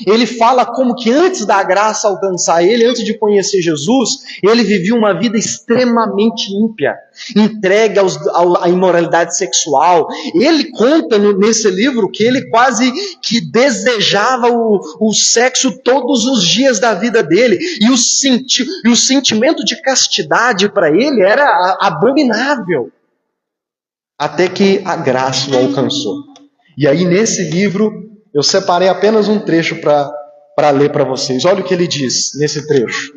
ele fala como que antes da graça alcançar ele, antes de conhecer Jesus, ele vivia uma vida extremamente ímpia, entregue à imoralidade sexual. Ele conta nesse livro que ele quase que desejava o sexo todos os dias da vida dele, e o sentimento de castidade para ele era abominável, até que a graça o alcançou. E aí nesse livro eu separei apenas um trecho para ler para vocês. Olha o que ele diz nesse trecho: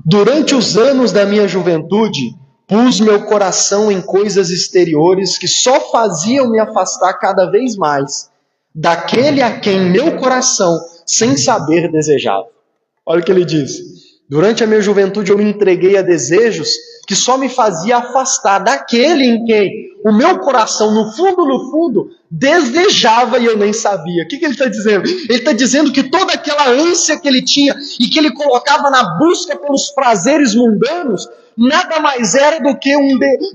durante os anos da minha juventude, pus meu coração em coisas exteriores que só faziam me afastar cada vez mais daquele a quem meu coração, sem saber, desejava. Olha o que ele diz: durante a minha juventude eu me entreguei a desejos que só me fazia afastar daquele em quem o meu coração, no fundo, desejava e eu nem sabia. O que ele está dizendo? Ele está dizendo que toda aquela ânsia que ele tinha e que ele colocava na busca pelos prazeres mundanos, nada mais era do que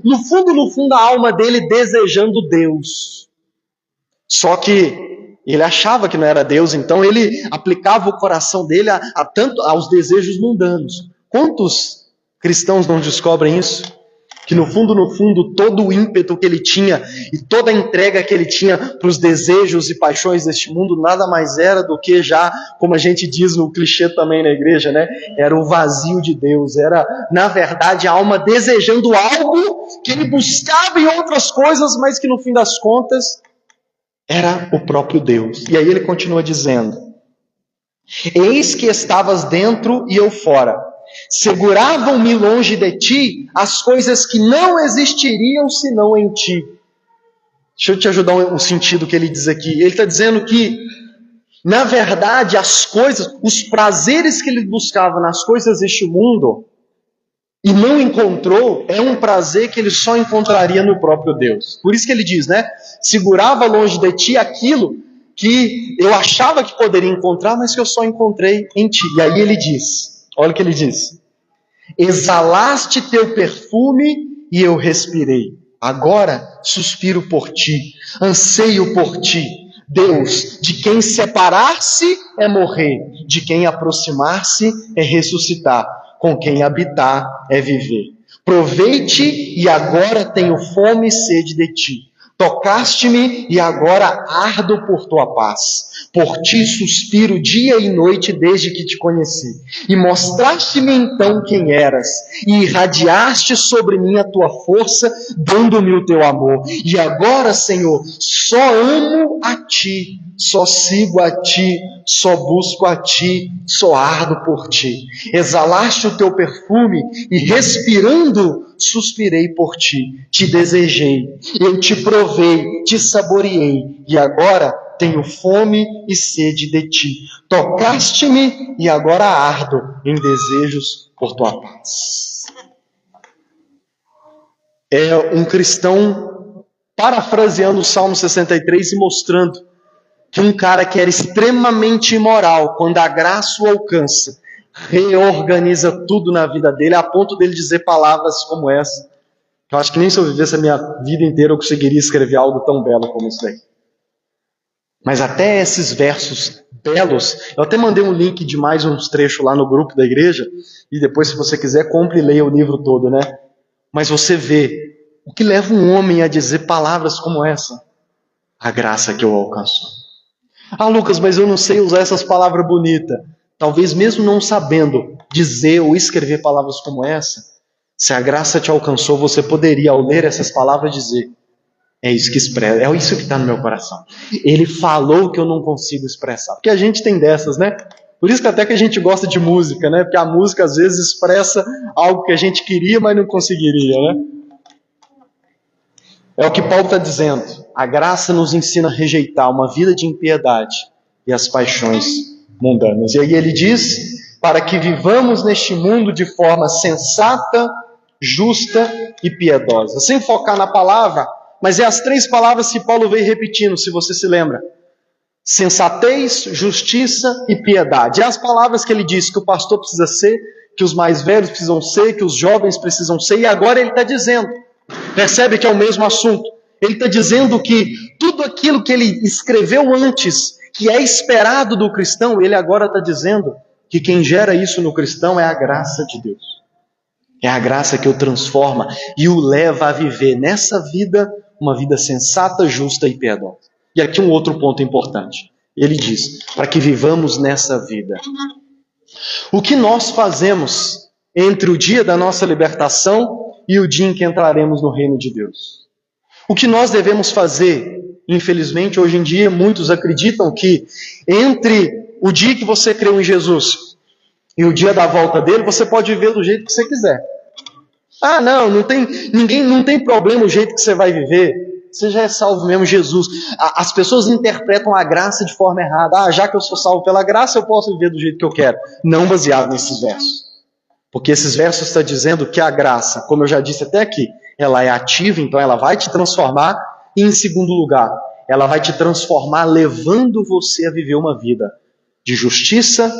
no fundo, a alma dele desejando Deus. Só que ele achava que não era Deus, então ele aplicava o coração dele tanto aos desejos mundanos. Quantos cristãos não descobrem isso? Que no fundo, todo o ímpeto que ele tinha e toda a entrega que ele tinha para os desejos e paixões deste mundo nada mais era do que já, como a gente diz no clichê também na igreja, né? Era o vazio de Deus, era na verdade a alma desejando algo que ele buscava em outras coisas, mas que no fim das contas era o próprio Deus. E aí ele continua dizendo: eis que estavas dentro e eu fora. Seguravam-me longe de ti as coisas que não existiriam senão em ti. Deixa eu te ajudar um sentido que ele diz aqui. Ele está dizendo que, na verdade, as coisas, os prazeres que ele buscava nas coisas deste mundo e não encontrou, é um prazer que ele só encontraria no próprio Deus. Por isso que ele diz, né? Segurava longe de ti aquilo que eu achava que poderia encontrar, mas que eu só encontrei em ti. E aí ele diz, olha o que ele diz: exalaste teu perfume e eu respirei. Agora suspiro por ti, anseio por ti. Deus, de quem separar-se é morrer, de quem aproximar-se é ressuscitar, com quem habitar é viver. Provei-te e agora tenho fome e sede de ti. Tocaste-me e agora ardo por tua paz. Por ti suspiro dia e noite desde que te conheci. E mostraste-me então quem eras, e irradiaste sobre mim a tua força, dando-me o teu amor. E agora, Senhor, só amo a ti, só sigo a ti, só busco a ti, só ardo por ti. Exalaste o teu perfume e respirando suspirei por ti, te desejei, eu te provei, te saboreei, e agora tenho fome e sede de ti. Tocaste-me e agora ardo em desejos por tua paz. É um cristão parafraseando o Salmo 63 e mostrando que um cara que era extremamente imoral, quando a graça o alcança, reorganiza tudo na vida dele, a ponto dele dizer palavras como essa. Eu acho que nem se eu vivesse a minha vida inteira eu conseguiria escrever algo tão belo como isso daí. Mas até esses versos belos, eu até mandei um link de mais uns trechos lá no grupo da igreja, e depois, se você quiser, compre e leia o livro todo, né? Mas você vê o que leva um homem a dizer palavras como essa: a graça que eu alcançou. Ah, Lucas, mas eu não sei usar essas palavras bonitas. Talvez mesmo não sabendo dizer ou escrever palavras como essa, se a graça te alcançou, você poderia, ao ler essas palavras, dizer: É isso que expressa, é isso que está no meu coração. Ele falou que eu não consigo expressar. Porque a gente tem dessas, né? Por isso que até que a gente gosta de música, né? Porque a música às vezes expressa algo que a gente queria, mas não conseguiria, né? É o que Paulo está dizendo. A graça nos ensina a rejeitar uma vida de impiedade e as paixões mundanas. E aí ele diz, para que vivamos neste mundo de forma sensata, justa e piedosa. Sem focar na palavra, mas é as 3 palavras que Paulo veio repetindo, se você se lembra. Sensatez, justiça e piedade. É as palavras que ele disse que o pastor precisa ser, que os mais velhos precisam ser, que os jovens precisam ser, e agora ele está dizendo. Percebe que é o mesmo assunto. Ele está dizendo que tudo aquilo que ele escreveu antes, que é esperado do cristão, ele agora está dizendo que quem gera isso no cristão é a graça de Deus. É a graça que o transforma e o leva a viver nessa vida, uma vida sensata, justa e piedosa. E aqui um outro ponto importante. Ele diz, para que vivamos nessa vida. O que nós fazemos entre o dia da nossa libertação e o dia em que entraremos no reino de Deus? O que nós devemos fazer? Infelizmente, hoje em dia, muitos acreditam que entre o dia que você creu em Jesus e o dia da volta dele, você pode viver do jeito que você quiser. Ah, não tem problema o jeito que você vai viver. Você já é salvo mesmo, Jesus. As pessoas interpretam a graça de forma errada. Ah, já que eu sou salvo pela graça, eu posso viver do jeito que eu quero. Não baseado nesses versos. Porque esses versos estão dizendo que a graça, como eu já disse até aqui, ela é ativa, então ela vai te transformar. E em segundo lugar, ela vai te transformar levando você a viver uma vida de justiça,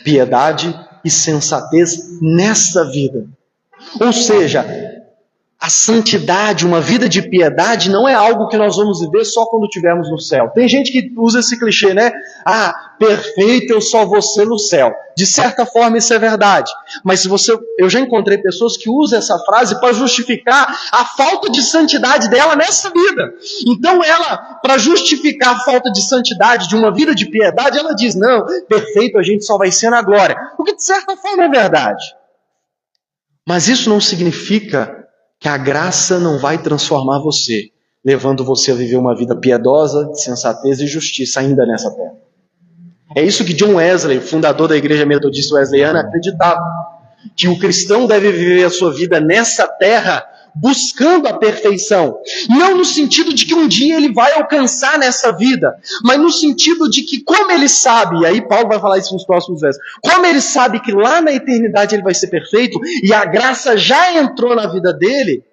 piedade e sensatez nessa vida. Ou seja, a santidade, uma vida de piedade, não é algo que nós vamos viver só quando estivermos no céu. Tem gente que usa esse clichê, né? Ah, perfeito, eu só vou ser no céu. De certa forma isso é verdade. Mas eu já encontrei pessoas que usam essa frase para justificar a falta de santidade dela nessa vida. Então ela, para justificar a falta de santidade de uma vida de piedade, ela diz, não, perfeito, a gente só vai ser na glória. O que de certa forma é verdade. Mas isso não significa que a graça não vai transformar você, levando você a viver uma vida piedosa, de sensatez e justiça ainda nessa terra. É isso que John Wesley, fundador da Igreja Metodista Wesleyana, acreditava. Que o cristão deve viver a sua vida nessa terra buscando a perfeição. Não no sentido de que um dia ele vai alcançar nessa vida, mas no sentido de que, como ele sabe, e aí Paulo vai falar isso nos próximos versos, como ele sabe que lá na eternidade ele vai ser perfeito, e a graça já entrou na vida dele,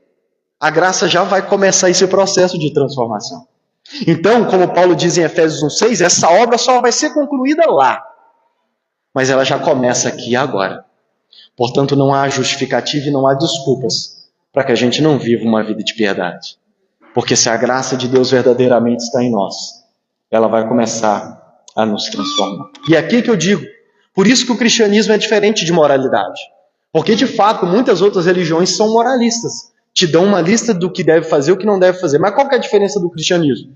a graça já vai começar esse processo de transformação. Então, como Paulo diz em Efésios 1,6, essa obra só vai ser concluída lá, mas ela já começa aqui e agora. Portanto, não há justificativa e não há desculpas para que a gente não viva uma vida de piedade. Porque se a graça de Deus verdadeiramente está em nós, ela vai começar a nos transformar. E é aqui que eu digo, por isso que o cristianismo é diferente de moralidade. Porque, de fato, muitas outras religiões são moralistas. Te dão uma lista do que deve fazer e o que não deve fazer. Mas qual que é a diferença do cristianismo?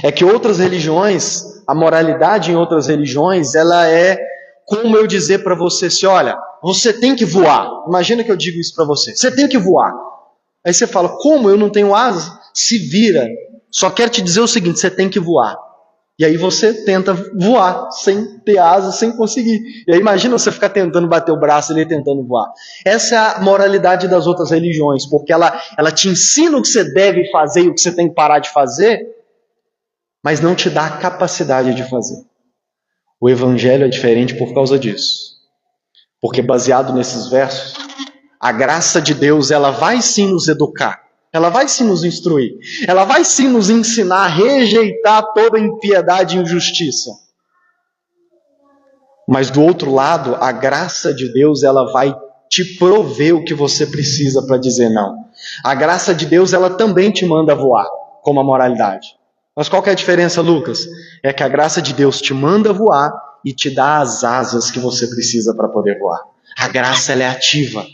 É que outras religiões, a moralidade em outras religiões, ela é como eu dizer para você assim, olha, você tem que voar. Imagina que eu digo isso para você. Você tem que voar. Aí você fala, como eu não tenho asas? Se vira. Só quero te dizer o seguinte, você tem que voar. E aí você tenta voar, sem ter asas, sem conseguir. E aí imagina você ficar tentando bater o braço ali, tentando voar. Essa é a moralidade das outras religiões, porque ela te ensina o que você deve fazer e o que você tem que parar de fazer, mas não te dá a capacidade de fazer. O Evangelho é diferente por causa disso. Porque baseado nesses versos, a graça de Deus, ela vai sim nos educar. Ela vai sim nos instruir. Ela vai sim nos ensinar a rejeitar toda impiedade e injustiça. Mas do outro lado, a graça de Deus, ela vai te prover o que você precisa para dizer não. A graça de Deus, ela também te manda voar, como a moralidade. Mas qual que é a diferença, Lucas? É que a graça de Deus te manda voar e te dá as asas que você precisa para poder voar. A graça, ela é ativa.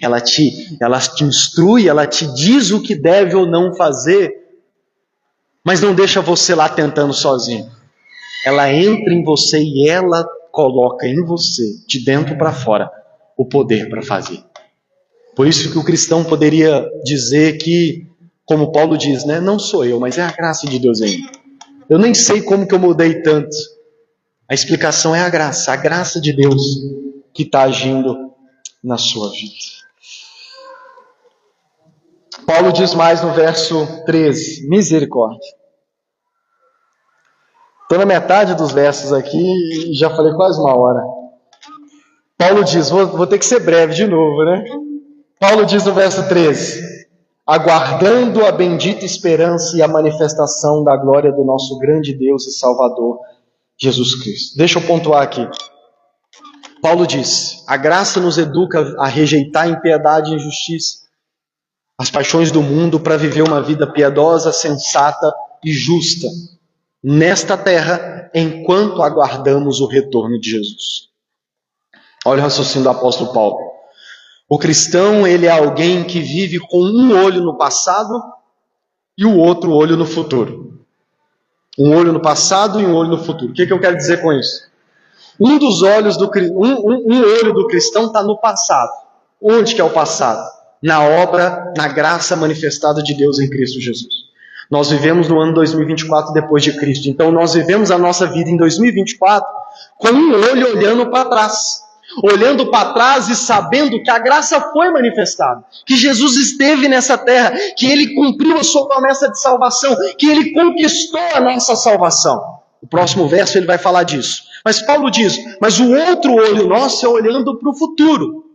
Ela te instrui, ela te diz o que deve ou não fazer, mas não deixa você lá tentando sozinho. Ela entra em você e ela coloca em você, de dentro para fora, o poder para fazer. Por isso que o cristão poderia dizer que Como Paulo diz, né? Não sou eu, mas é a graça de Deus em mim. Eu nem sei como que eu mudei tanto. A explicação é a graça de Deus que está agindo na sua vida. Paulo diz mais no verso 13, misericórdia. Estou na metade dos versos aqui e já falei quase uma hora. Paulo diz, vou ter que ser breve de novo, né? Paulo diz no verso 13, aguardando a bendita esperança e a manifestação da glória do nosso grande Deus e Salvador, Jesus Cristo. Deixa eu pontuar aqui. Paulo diz, a graça nos educa a rejeitar a impiedade e a injustiça, as paixões do mundo, para viver uma vida piedosa, sensata e justa nesta terra, enquanto aguardamos o retorno de Jesus. Olha o raciocínio do apóstolo Paulo. O cristão, ele é alguém que vive com um olho no passado e o outro olho no futuro. Um olho no passado e um olho no futuro. O que eu quero dizer com isso? Um olho do cristão está no passado. Onde que é o passado? Na obra, na graça manifestada de Deus em Cristo Jesus. Nós vivemos no ano 2024 depois de Cristo. Então nós vivemos a nossa vida em 2024 com um olho olhando para trás. Olhando para trás e sabendo que a graça foi manifestada, que Jesus esteve nessa terra, que Ele cumpriu a sua promessa de salvação, que Ele conquistou a nossa salvação. O próximo verso ele vai falar disso. Mas Paulo diz, mas o outro olho nosso é olhando para o futuro.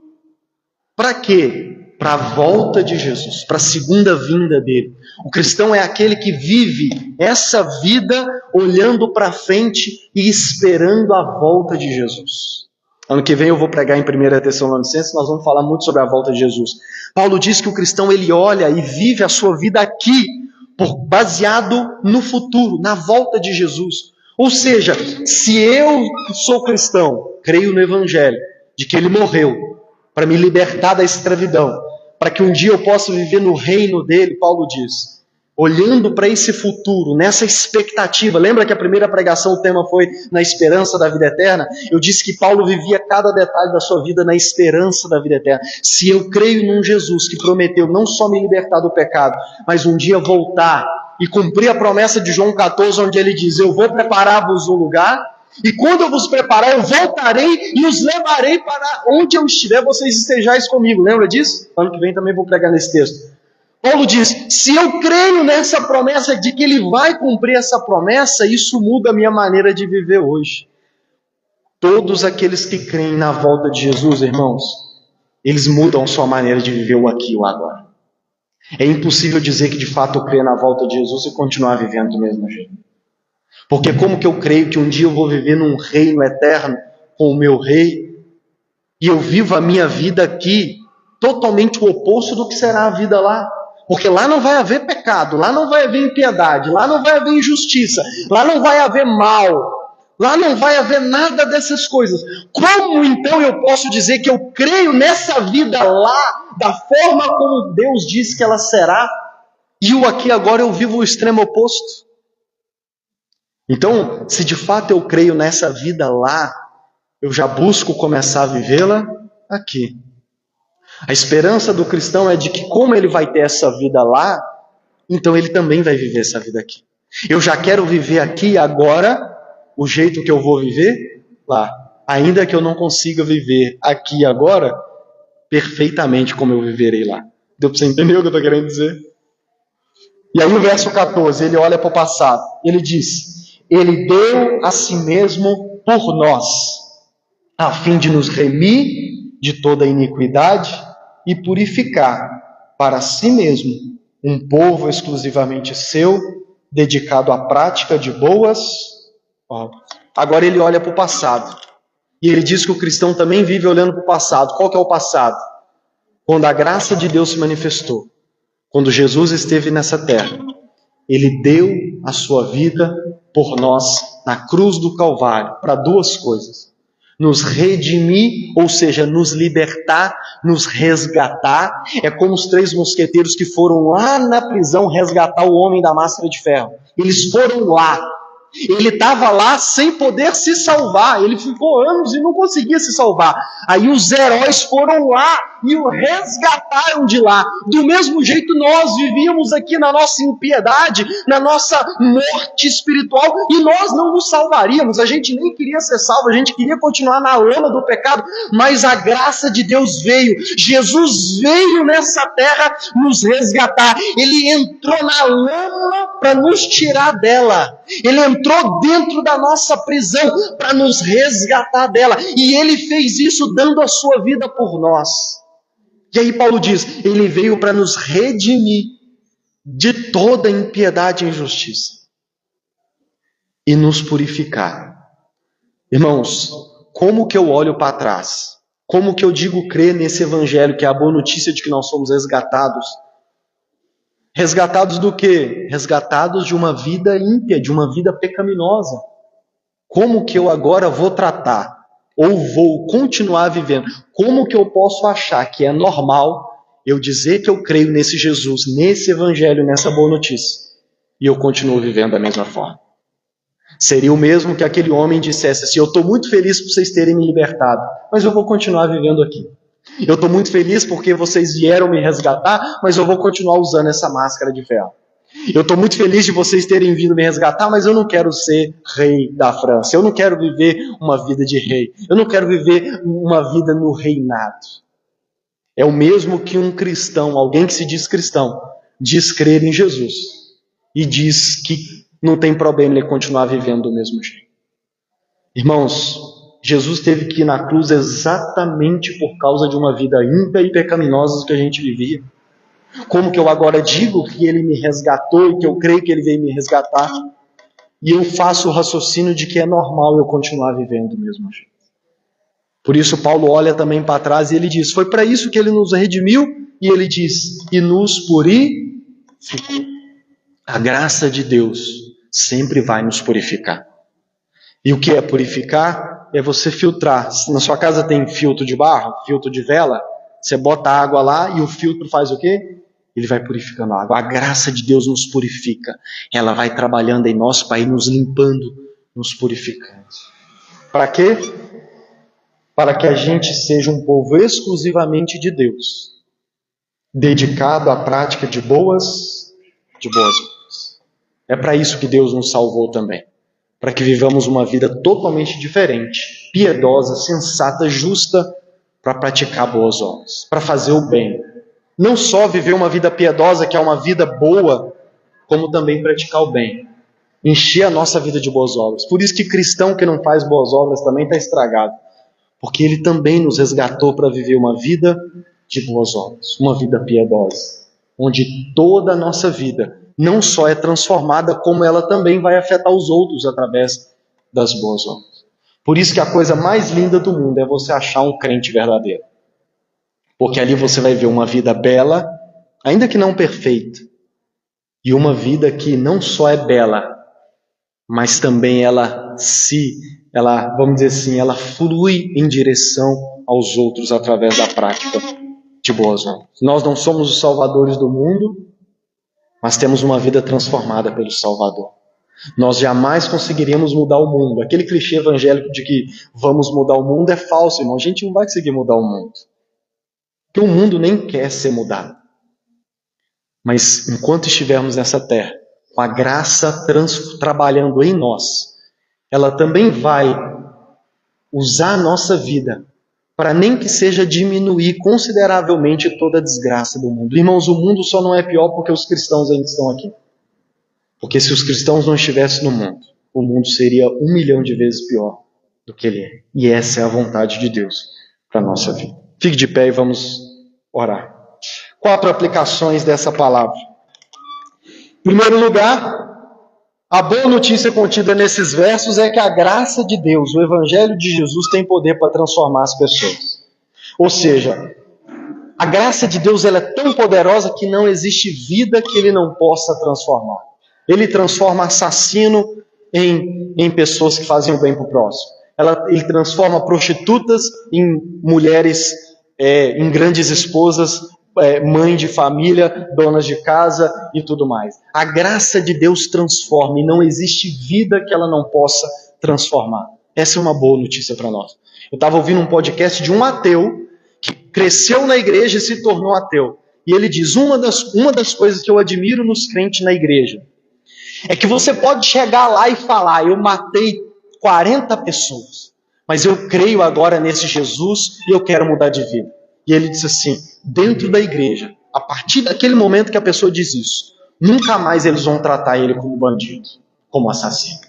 Para quê? Para a volta de Jesus, para a segunda vinda dele. O cristão é aquele que vive essa vida olhando para frente e esperando a volta de Jesus. Ano que vem eu vou pregar em 1 Tessalonicenses, nós vamos falar muito sobre a volta de Jesus. Paulo diz que o cristão ele olha e vive a sua vida aqui, baseado no futuro, na volta de Jesus. Ou seja, se eu sou cristão, creio no Evangelho, de que Ele morreu para me libertar da escravidão, para que um dia eu possa viver no reino dele, Paulo diz, olhando para esse futuro, nessa expectativa. Lembra que a primeira pregação, o tema foi na esperança da vida eterna? Eu disse que Paulo vivia cada detalhe da sua vida na esperança da vida eterna. Se eu creio num Jesus que prometeu não só me libertar do pecado, mas um dia voltar e cumprir a promessa de João 14, onde ele diz, eu vou preparar-vos um lugar, e quando eu vos preparar, eu voltarei e os levarei para onde eu estiver, vocês estejais comigo. Lembra disso? Ano que vem também vou pregar nesse texto. Paulo diz, se eu creio nessa promessa de que Ele vai cumprir essa promessa, isso muda a minha maneira de viver hoje. Todos aqueles que creem na volta de Jesus, irmãos, eles mudam sua maneira de viver o aqui e o agora. É impossível dizer que de fato eu creio na volta de Jesus e continuar vivendo do mesmo jeito. Porque como que eu creio que um dia eu vou viver num reino eterno com o meu rei e eu vivo a minha vida aqui totalmente o oposto do que será a vida lá? Porque lá não vai haver pecado, lá não vai haver impiedade, lá não vai haver injustiça, lá não vai haver mal, lá não vai haver nada dessas coisas. Como então eu posso dizer que eu creio nessa vida lá, da forma como Deus diz que ela será, e o aqui agora eu vivo o extremo oposto? Então, se de fato eu creio nessa vida lá, eu já busco começar a vivê-la aqui. A esperança do cristão é de que, como ele vai ter essa vida lá, então ele também vai viver essa vida aqui. Eu já quero viver aqui agora, o jeito que eu vou viver lá. Ainda que eu não consiga viver aqui agora, perfeitamente como eu viverei lá. Deu para você entender o que eu estou querendo dizer? E aí no verso 14, ele olha para o passado. Ele diz, Ele deu a si mesmo por nós, a fim de nos remir de toda iniquidade e purificar para si mesmo um povo exclusivamente seu, dedicado à prática de boas obras. Agora ele olha para o passado. E ele diz que o cristão também vive olhando para o passado. Qual que é o passado? Quando a graça de Deus se manifestou. Quando Jesus esteve nessa terra. Ele deu a sua vida por nós na cruz do Calvário. Para duas coisas. Nos redimir, ou seja, nos libertar, nos resgatar. É como os 3 mosqueteiros que foram lá na prisão resgatar o homem da máscara de ferro. Eles foram lá. Ele estava lá sem poder se salvar. Ele ficou anos e não conseguia se salvar. Aí os heróis foram lá e o resgataram de lá. Do mesmo jeito nós vivíamos aqui na nossa impiedade, na nossa morte espiritual, e nós não nos salvaríamos. A gente nem queria ser salvo, a gente queria continuar na lama do pecado, mas a graça de Deus veio. Jesus veio nessa terra nos resgatar. Ele entrou na lama para nos tirar dela. Ele entrou dentro da nossa prisão para nos resgatar dela. E ele fez isso dando a sua vida por nós. E aí Paulo diz, ele veio para nos redimir de toda impiedade e injustiça e nos purificar. Irmãos, como que eu olho para trás? Como que eu digo crer nesse evangelho, que é a boa notícia de que nós somos resgatados? Resgatados do quê? Resgatados de uma vida ímpia, de uma vida pecaminosa. Como que eu agora vou tratar, ou vou continuar vivendo? Como que eu posso achar que é normal eu dizer que eu creio nesse Jesus, nesse evangelho, nessa boa notícia, e eu continuo vivendo da mesma forma? Seria o mesmo que aquele homem dissesse assim, eu estou muito feliz por vocês terem me libertado, mas eu vou continuar vivendo aqui. Eu estou muito feliz porque vocês vieram me resgatar, mas eu vou continuar usando essa máscara de ferro. Eu estou muito feliz de vocês terem vindo me resgatar, mas eu não quero ser rei da França. Eu não quero viver uma vida de rei. Eu não quero viver uma vida no reinado. É o mesmo que um cristão, alguém que se diz cristão, diz crer em Jesus e diz que não tem problema ele continuar vivendo do mesmo jeito. Irmãos, Jesus teve que ir na cruz exatamente por causa de uma vida ímpia e pecaminosa que a gente vivia. Como que eu agora digo que ele me resgatou e que eu creio que ele veio me resgatar, e eu faço o raciocínio de que é normal eu continuar vivendo do mesmo jeito? Por isso Paulo olha também para trás e ele diz, foi para isso que ele nos redimiu, e ele diz, e nos purificou. A graça de Deus sempre vai nos purificar. E o que é purificar? É você filtrar. Na sua casa tem filtro de barro, filtro de vela, você bota a água lá e o filtro faz o quê? Ele vai purificando a água. A graça de Deus nos purifica. Ela vai trabalhando em nós para ir nos limpando, nos purificando. Para quê? Para que a gente seja um povo exclusivamente de Deus, dedicado à prática de boas obras. É para isso que Deus nos salvou também. Para que vivamos uma vida totalmente diferente, piedosa, sensata, justa, para praticar boas obras, para fazer o bem. Não só viver uma vida piedosa, que é uma vida boa, como também praticar o bem. Encher a nossa vida de boas obras. Por isso que cristão que não faz boas obras também está estragado. Porque ele também nos resgatou para viver uma vida de boas obras, uma vida piedosa, onde toda a nossa vida não só é transformada, como ela também vai afetar os outros através das boas obras. Por isso que a coisa mais linda do mundo é você achar um crente verdadeiro. Porque ali você vai ver uma vida bela, ainda que não perfeita, e uma vida que não só é bela, mas também ela, vamos dizer assim, ela flui em direção aos outros através da prática de boas obras. Nós não somos os salvadores do mundo, mas temos uma vida transformada pelo Salvador. Nós jamais conseguiríamos mudar o mundo. Aquele clichê evangélico de que vamos mudar o mundo é falso, irmão. A gente não vai conseguir mudar o mundo. Porque o mundo nem quer ser mudado. Mas enquanto estivermos nessa terra, com a graça trabalhando em nós, ela também vai usar a nossa vida para nem que seja diminuir consideravelmente toda a desgraça do mundo. Irmãos, o mundo só não é pior porque os cristãos ainda estão aqui. Porque se os cristãos não estivessem no mundo, o mundo seria 1 milhão de vezes pior do que ele é. E essa é a vontade de Deus para a nossa vida. Fique de pé e vamos orar. 4 aplicações dessa palavra. Em primeiro lugar, a boa notícia contida nesses versos é que a graça de Deus, o Evangelho de Jesus, tem poder para transformar as pessoas. Ou seja, a graça de Deus ela é tão poderosa que não existe vida que Ele não possa transformar. Ele transforma assassino em pessoas que fazem o bem para o próximo. Ele transforma prostitutas em mulheres, em grandes esposas mãe de família, donas de casa e tudo mais. A graça de Deus transforma e não existe vida que ela não possa transformar. Essa é uma boa notícia para nós. Eu estava ouvindo um podcast de um ateu que cresceu na igreja e se tornou ateu. E ele diz, uma das coisas que eu admiro nos crentes na igreja é que você pode chegar lá e falar, eu matei 40 pessoas, mas eu creio agora nesse Jesus e eu quero mudar de vida. E ele disse assim, dentro da igreja, a partir daquele momento que a pessoa diz isso, nunca mais eles vão tratar ele como bandido, como assassino.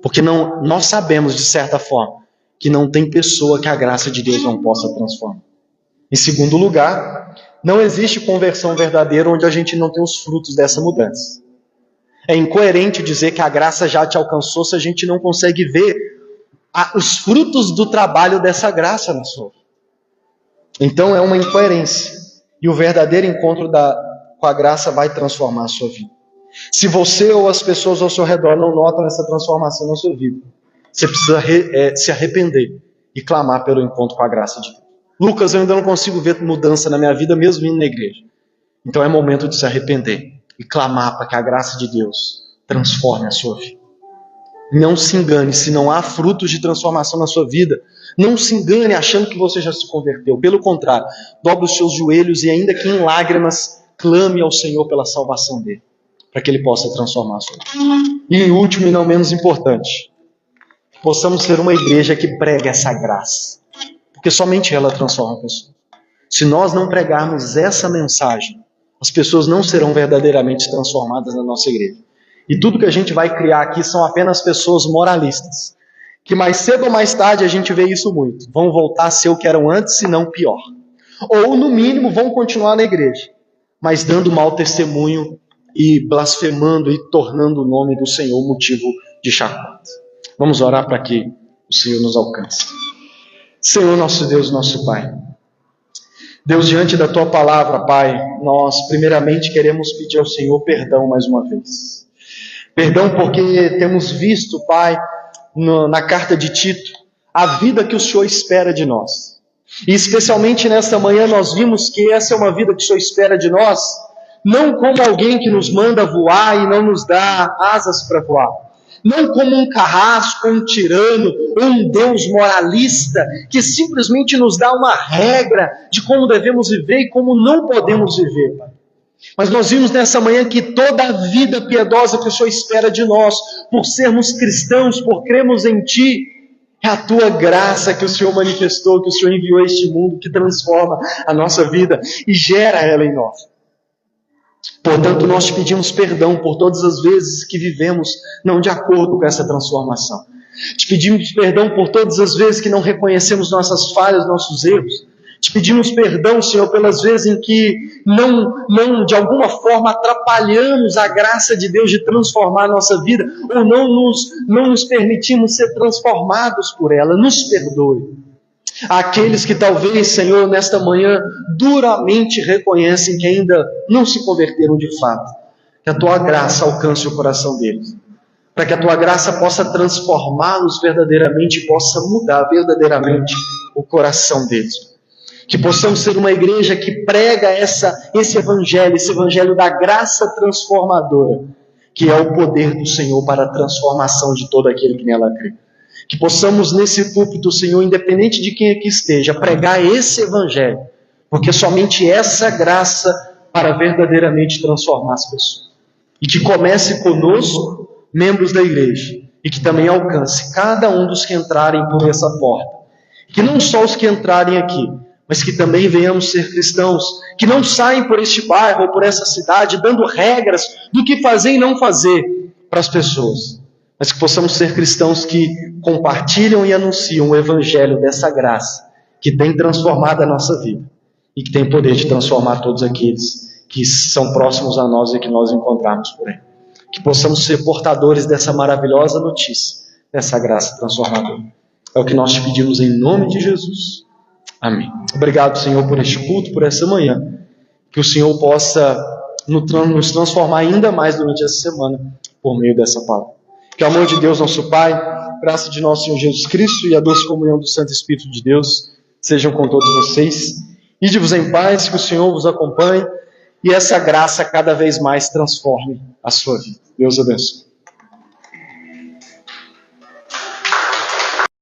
Porque nós sabemos, de certa forma, que não tem pessoa que a graça de Deus não possa transformar. Em segundo lugar, não existe conversão verdadeira onde a gente não tem os frutos dessa mudança. É incoerente dizer que a graça já te alcançou se a gente não consegue ver os frutos do trabalho dessa graça na sua vida. Então é uma incoerência. E o verdadeiro encontro com a graça vai transformar a sua vida. Se você ou as pessoas ao seu redor não notam essa transformação na sua vida, você precisa se arrepender e clamar pelo encontro com a graça de Deus. Lucas, eu ainda não consigo ver mudança na minha vida mesmo vindo na igreja. Então é momento de se arrepender e clamar para que a graça de Deus transforme a sua vida. Não se engane, se não há frutos de transformação na sua vida, não se engane achando que você já se converteu. Pelo contrário, dobre os seus joelhos e ainda que em lágrimas, clame ao Senhor pela salvação dele, para que ele possa transformar a sua vida. E em último e não menos importante, possamos ser uma igreja que prega essa graça, porque somente ela transforma a pessoa. Se nós não pregarmos essa mensagem, as pessoas não serão verdadeiramente transformadas na nossa igreja. E tudo que a gente vai criar aqui são apenas pessoas moralistas, que mais cedo ou mais tarde a gente vê isso muito. Vão voltar a ser o que eram antes, se não pior. Ou, no mínimo, vão continuar na igreja, mas dando mau testemunho e blasfemando e tornando o nome do Senhor motivo de chacota. Vamos orar para que o Senhor nos alcance. Senhor, nosso Deus, nosso Pai. Deus, diante da Tua palavra, Pai, nós primeiramente queremos pedir ao Senhor perdão mais uma vez. Perdão porque temos visto, Pai, na carta de Tito, a vida que o Senhor espera de nós. E especialmente nesta manhã nós vimos que essa é uma vida que o Senhor espera de nós, não como alguém que nos manda voar e não nos dá asas para voar. Não como um carrasco, um tirano, ou um Deus moralista que simplesmente nos dá uma regra de como devemos viver e como não podemos viver, Pai. Mas nós vimos nessa manhã que toda a vida piedosa que o Senhor espera de nós, por sermos cristãos, por cremos em Ti, é a Tua graça que o Senhor manifestou, que o Senhor enviou a este mundo, que transforma a nossa vida e gera ela em nós. Portanto, nós te pedimos perdão por todas as vezes que vivemos não de acordo com essa transformação. Te pedimos perdão por todas as vezes que não reconhecemos nossas falhas, nossos erros. Te pedimos perdão, Senhor, pelas vezes em que não de alguma forma atrapalhamos a graça de Deus de transformar a nossa vida, ou não nos permitimos ser transformados por ela. Nos perdoe. Aqueles que talvez, Senhor, nesta manhã duramente reconhecem que ainda não se converteram de fato, que a Tua graça alcance o coração deles, para que a Tua graça possa transformá-los verdadeiramente e possa mudar verdadeiramente o coração deles. Que possamos ser uma igreja que prega esse evangelho da graça transformadora, que é o poder do Senhor para a transformação de todo aquele que nela crê. Que possamos nesse púlpito, Senhor, independente de quem aqui esteja, pregar esse evangelho, porque somente essa graça para verdadeiramente transformar as pessoas. E que comece conosco, membros da igreja, e que também alcance cada um dos que entrarem por essa porta. Que não só os que entrarem aqui, mas que também venhamos ser cristãos, que não saem por este bairro ou por essa cidade dando regras do que fazer e não fazer para as pessoas, mas que possamos ser cristãos que compartilham e anunciam o evangelho dessa graça que tem transformado a nossa vida e que tem poder de transformar todos aqueles que são próximos a nós e que nós encontramos por aí. Que possamos ser portadores dessa maravilhosa notícia, dessa graça transformadora. É o que nós te pedimos em nome de Jesus. Amém. Obrigado, Senhor, por este culto, por essa manhã. Que o Senhor possa nos transformar ainda mais durante essa semana por meio dessa palavra. Que o amor de Deus, nosso Pai, a graça de nosso Senhor Jesus Cristo e a doce comunhão do Santo Espírito de Deus sejam com todos vocês Ide-vos em paz, que o Senhor vos acompanhe e essa graça cada vez mais transforme a sua vida. Deus abençoe.